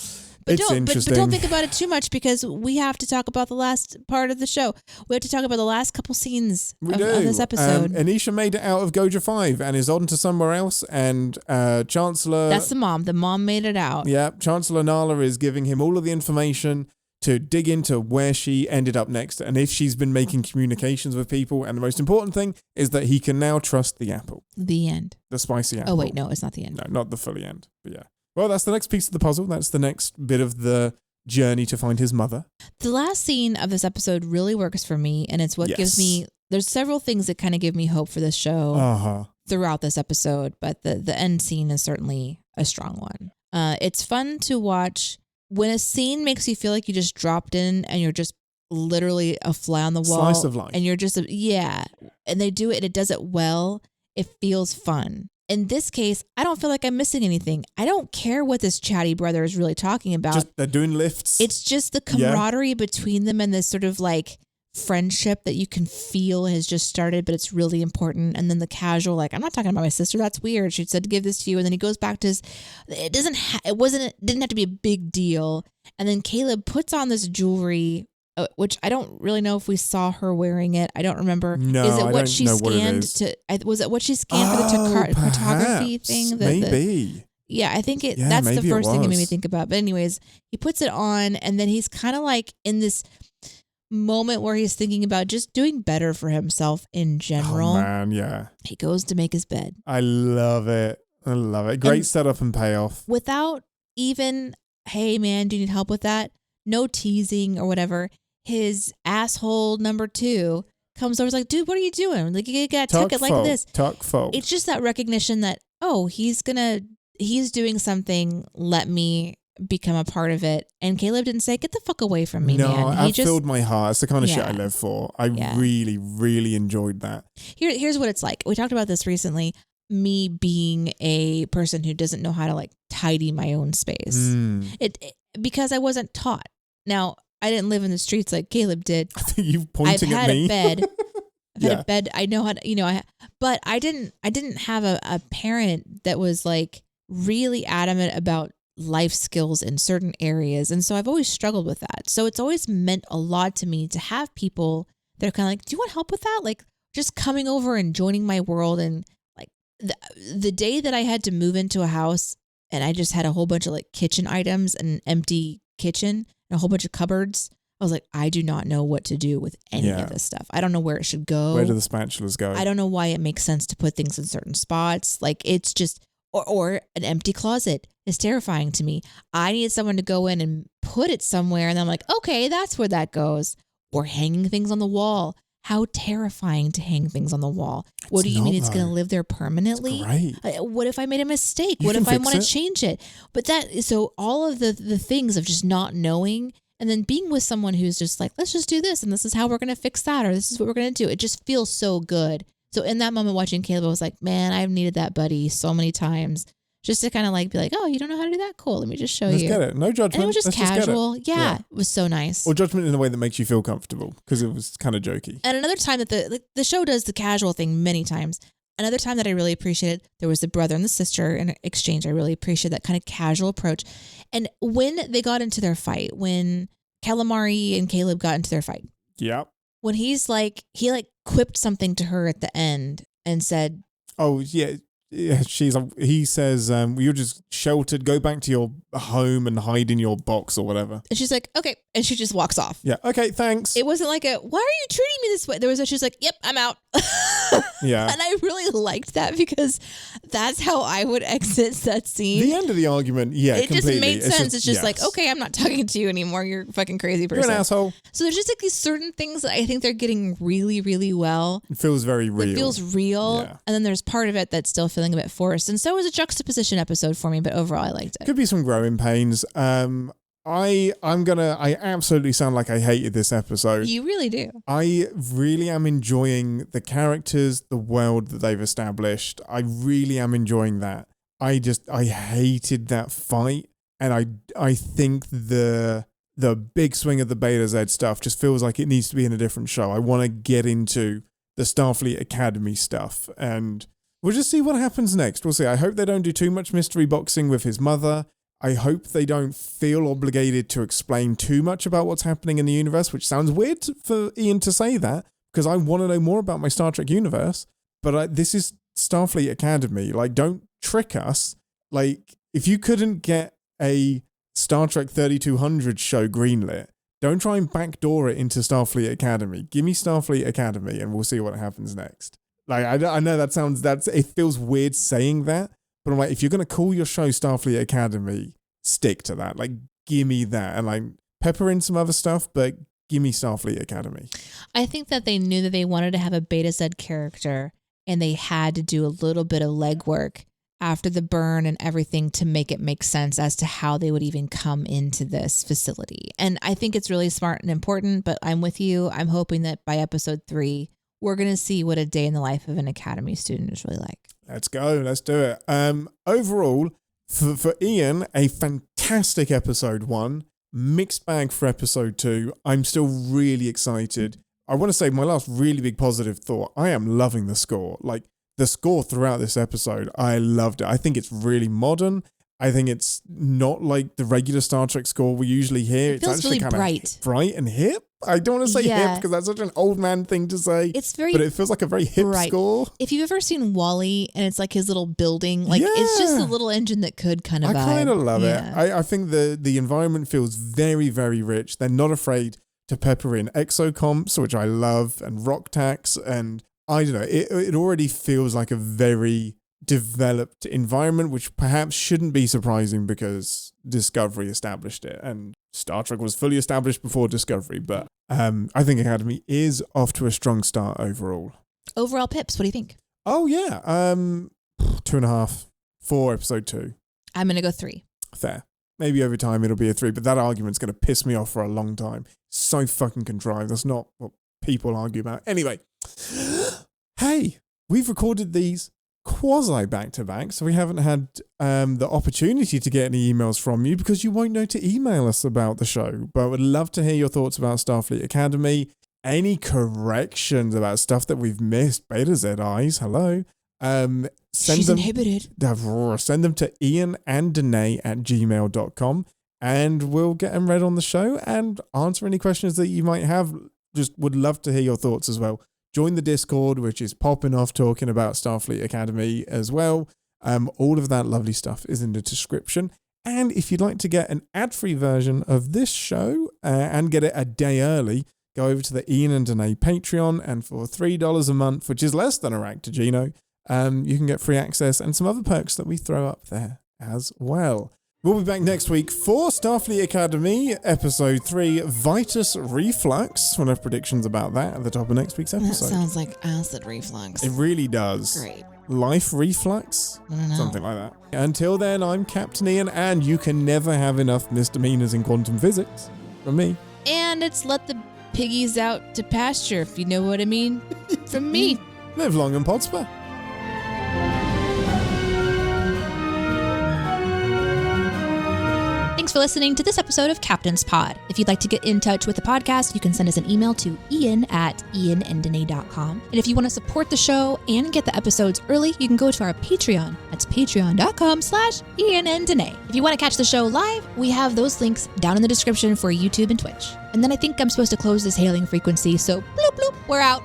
But don't think about it too much, because we have to talk about the last part of the show. We have to talk about the last couple scenes of this episode. Anisha made it out of Goja 5 and is on to somewhere else. And Chancellor... That's the mom. The mom made it out. Yeah. Chancellor Nala is giving him all of the information to dig into where she ended up next and if she's been making communications with people. And the most important thing is that he can now trust the apple. The end. The spicy apple. Oh, wait. No, it's not the end. No, not the fully end. But yeah. Well, that's the next piece of the puzzle. That's the next bit of the journey to find his mother. The last scene of this episode really works for me, and it's what gives me... There's several things that kind of give me hope for this show throughout this episode, but the end scene is certainly a strong one. It's fun to watch when a scene makes you feel like you just dropped in and you're just literally a fly on the wall. Slice of life. And you're just... And they do it, and it does it well. It feels fun. In this case, I don't feel like I'm missing anything. I don't care what this chatty brother is really talking about. They're doing lifts. It's just the camaraderie between them and this sort of like friendship that you can feel has just started, but it's really important. And then the casual, like, I'm not talking about my sister. That's weird. She said to give this to you. And then he goes back to his, it didn't have to be a big deal. And then Caleb puts on this jewelry, which I don't really know if we saw her wearing it. I don't remember. No, is it I what don't she know scanned what it is. was it what she scanned for the photography thing? Maybe. Yeah, I think that's the first thing it made me think about. But anyways, he puts it on, and then he's kind of like in this moment where he's thinking about just doing better for himself in general. Oh man, yeah. He goes to make his bed. I love it. Great setup and payoff. Without even, hey man, do you need help with that? No teasing or whatever. His asshole number 2 comes over, is like, dude, what are you doing? Like, you gotta tuck it like this. Tuck fold. It's just that recognition that, oh, he's doing something. Let me become a part of it. And Caleb didn't say, get the fuck away from me, man. No, filled my heart. It's the kind of shit I live for. I really, really enjoyed that. Here's what it's like. We talked about this recently. Me being a person who doesn't know how to like tidy my own space. Because I wasn't taught. Now, I didn't live in the streets like Caleb did. You pointing at me? I've had a bed. I know how to, but I didn't have a parent that was like really adamant about life skills in certain areas. And so I've always struggled with that. So it's always meant a lot to me to have people that are kind of like, do you want help with that? Like just coming over and joining my world. And like the day that I had to move into a house and I just had a whole bunch of like kitchen items and an empty kitchen and a whole bunch of cupboards, I was like, I do not know what to do with any of this stuff. I don't know where it should go. Where do the spatulas go? I don't know why it makes sense to put things in certain spots. Like it's just, Or an empty closet is terrifying to me. I need someone to go in and put it somewhere. And I'm like, okay, that's where that goes. Or hanging things on the wall. How terrifying to hang things on the wall. What do you mean it's going to live there permanently? What if I made a mistake? What if I want to change it? But so all of the things of just not knowing and then being with someone who's just like, let's just do this. And this is how we're going to fix that. Or this is what we're going to do. It just feels so good. So in that moment watching Caleb, I was like, man, I've needed that buddy so many times. Just to kind of like be like, oh, you don't know how to do that? Cool. Let me just show you. Let's get it. No judgment. And it was just casual. Just yeah, it was so nice. Or judgment in a way that makes you feel comfortable because it was kind of jokey. And another time that the show does the casual thing many times. Another time that I really appreciated, there was the brother and the sister in exchange. I really appreciated that kind of casual approach. And when they got into their fight, when Calamari and Caleb got into their fight. Yep. When he quipped something to her at the end and said, oh, yeah. Yeah, he says, you're just sheltered, go back to your home and hide in your box or whatever. And she's like, okay. And she just walks off. Yeah. Okay, thanks. It wasn't like why are you treating me this way? She's like, yep, I'm out. Yeah. And I really liked that because that's how I would exit that scene. The end of the argument, it completely. just made sense. It's just like, okay, I'm not talking to you anymore. You're a fucking crazy person. You're an asshole. So there's just like these certain things that I think they're getting really, really well. It feels very real. It feels real. Yeah. And then there's part of it that's still feeling a bit forced. And so was a juxtaposition episode for me, but overall I liked it. Could be some growing pains. I absolutely sound like I hated this episode. You really do. I really am enjoying the characters, the world that they've established. I really am enjoying that. I hated that fight. And I think the big swing of the Beta Z stuff just feels like it needs to be in a different show. I want to get into the Starfleet Academy stuff and we'll just see what happens next. We'll see. I hope they don't do too much mystery boxing with his mother. I hope they don't feel obligated to explain too much about what's happening in the universe, which sounds weird for Ian to say that because I want to know more about my Star Trek universe. But this is Starfleet Academy. Like, don't trick us. Like, if you couldn't get a Star Trek 3200 show greenlit, don't try and backdoor it into Starfleet Academy. Give me Starfleet Academy and we'll see what happens next. Like, I know it feels weird saying that, but I'm like, if you're going to call your show Starfleet Academy, stick to that. Like, give me that. And like, pepper in some other stuff, but give me Starfleet Academy. I think that they knew that they wanted to have a Beta Z character and they had to do a little bit of legwork after the burn and everything to make it make sense as to how they would even come into this facility. And I think it's really smart and important, but I'm with you. I'm hoping that by episode 3, we're going to see what a day in the life of an academy student is really like. Let's go. Let's do it. Overall, for Ian, a fantastic episode 1, mixed bag for episode 2. I'm still really excited. I want to say my last really big positive thought. I am loving the score. Like, the score throughout this episode, I loved it. I think it's really modern. I think it's not like the regular Star Trek score we usually hear. It feels really bright and hip. I don't want to say hip because that's such an old man thing to say. But it feels like a very hip score. If you've ever seen WALL-E and it's like his little building, like it's just a little engine that could kind of vibe. I kind of love it. I think the environment feels very, very rich. They're not afraid to pepper in exocomps, which I love, and rock tax, and I don't know. It already feels like a very developed environment, which perhaps shouldn't be surprising because Discovery established it and Star Trek was fully established before Discovery. But I think Academy is off to a strong start overall. Overall pips, what do you think? Oh yeah, 2.5 for episode 2. I'm gonna go 3. Fair. Maybe over time it'll be a 3, but that argument's gonna piss me off for a long time. So fucking contrived. That's not what people argue about. Anyway, hey, we've recorded these quasi back-to-back, so we haven't had the opportunity to get any emails from you because you won't know to email us about the show, but I would love to hear your thoughts about Starfleet Academy, any corrections about stuff that we've missed, Beta Z eyes, hello. She's inhibited. Send them to iananddeneé@gmail.com and we'll get them read on the show and answer any questions that you might have. Just would love to hear your thoughts as well. Join the Discord, which is popping off talking about Starfleet Academy as well. All of that lovely stuff is in the description. And if you'd like to get an ad-free version of this show and get it a day early, go over to the Ian and Deneé Patreon. And for $3 a month, which is less than a Ractagino, you can get free access and some other perks that we throw up there as well. We'll be back next week for Starfleet Academy, Episode 3, Vitus Reflux. We'll have predictions about that at the top of next week's episode. That sounds like acid reflux. It really does. Great. Life reflux? I don't know. Something like that. Until then, I'm Captain Ian, and you can never have enough misdemeanors in quantum physics. From me. And it's let the piggies out to pasture, if you know what I mean. From me. Live long and Podsper. Thanks for listening to this episode of Captain's Pod. If you'd like to get in touch with the podcast, you can send us an email to ian@iananddeneé.com. And if you want to support the show and get the episodes early, you can go to our Patreon. That's patreon.com/iananddeneé. If you want to catch the show live, we have those links down in the description for YouTube and Twitch. And then I think I'm supposed to close this hailing frequency, so bloop bloop, we're out.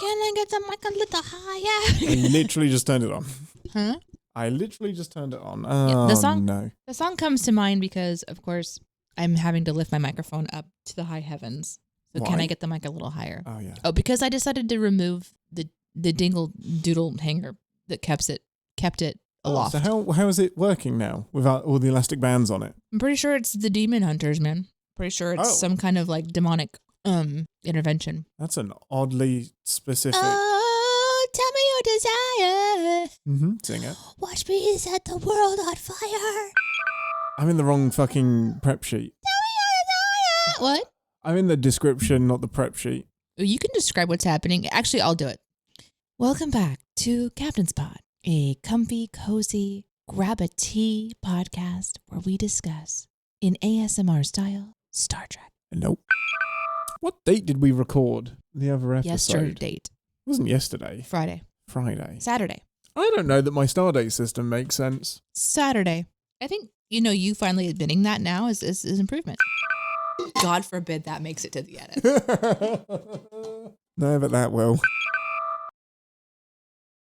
Can I get the mic a little higher? I literally just turned it on. Huh? I literally just turned it on. Yeah, Oh, the song, no. The song comes to mind because, of course, I'm having to lift my microphone up to the high heavens. So Why? can I get the mic a little higher? Oh, yeah. Oh, because I decided to remove the dingle doodle hanger that kept it aloft. So how is it working now without all the elastic bands on it? I'm pretty sure it's the demon hunters, man. Pretty sure it's some kind of like demonic intervention. That's an oddly specific. Oh, tell me your desire. Sing it. Watch me set the world on fire. I'm in the wrong fucking prep sheet. What? I'm in the description, not the prep sheet. You can describe what's happening. Actually, I'll do it. Welcome back to Captain's Pod, a comfy, cozy, grab a tea podcast where we discuss, in ASMR style, Star Trek. Nope. What date did we record the other episode? Yesterday. It wasn't yesterday. Friday. Saturday. I don't know that my Stardate system makes sense. Saturday. I think, you finally admitting that now is improvement. God forbid that makes it to the edit. No, but that will.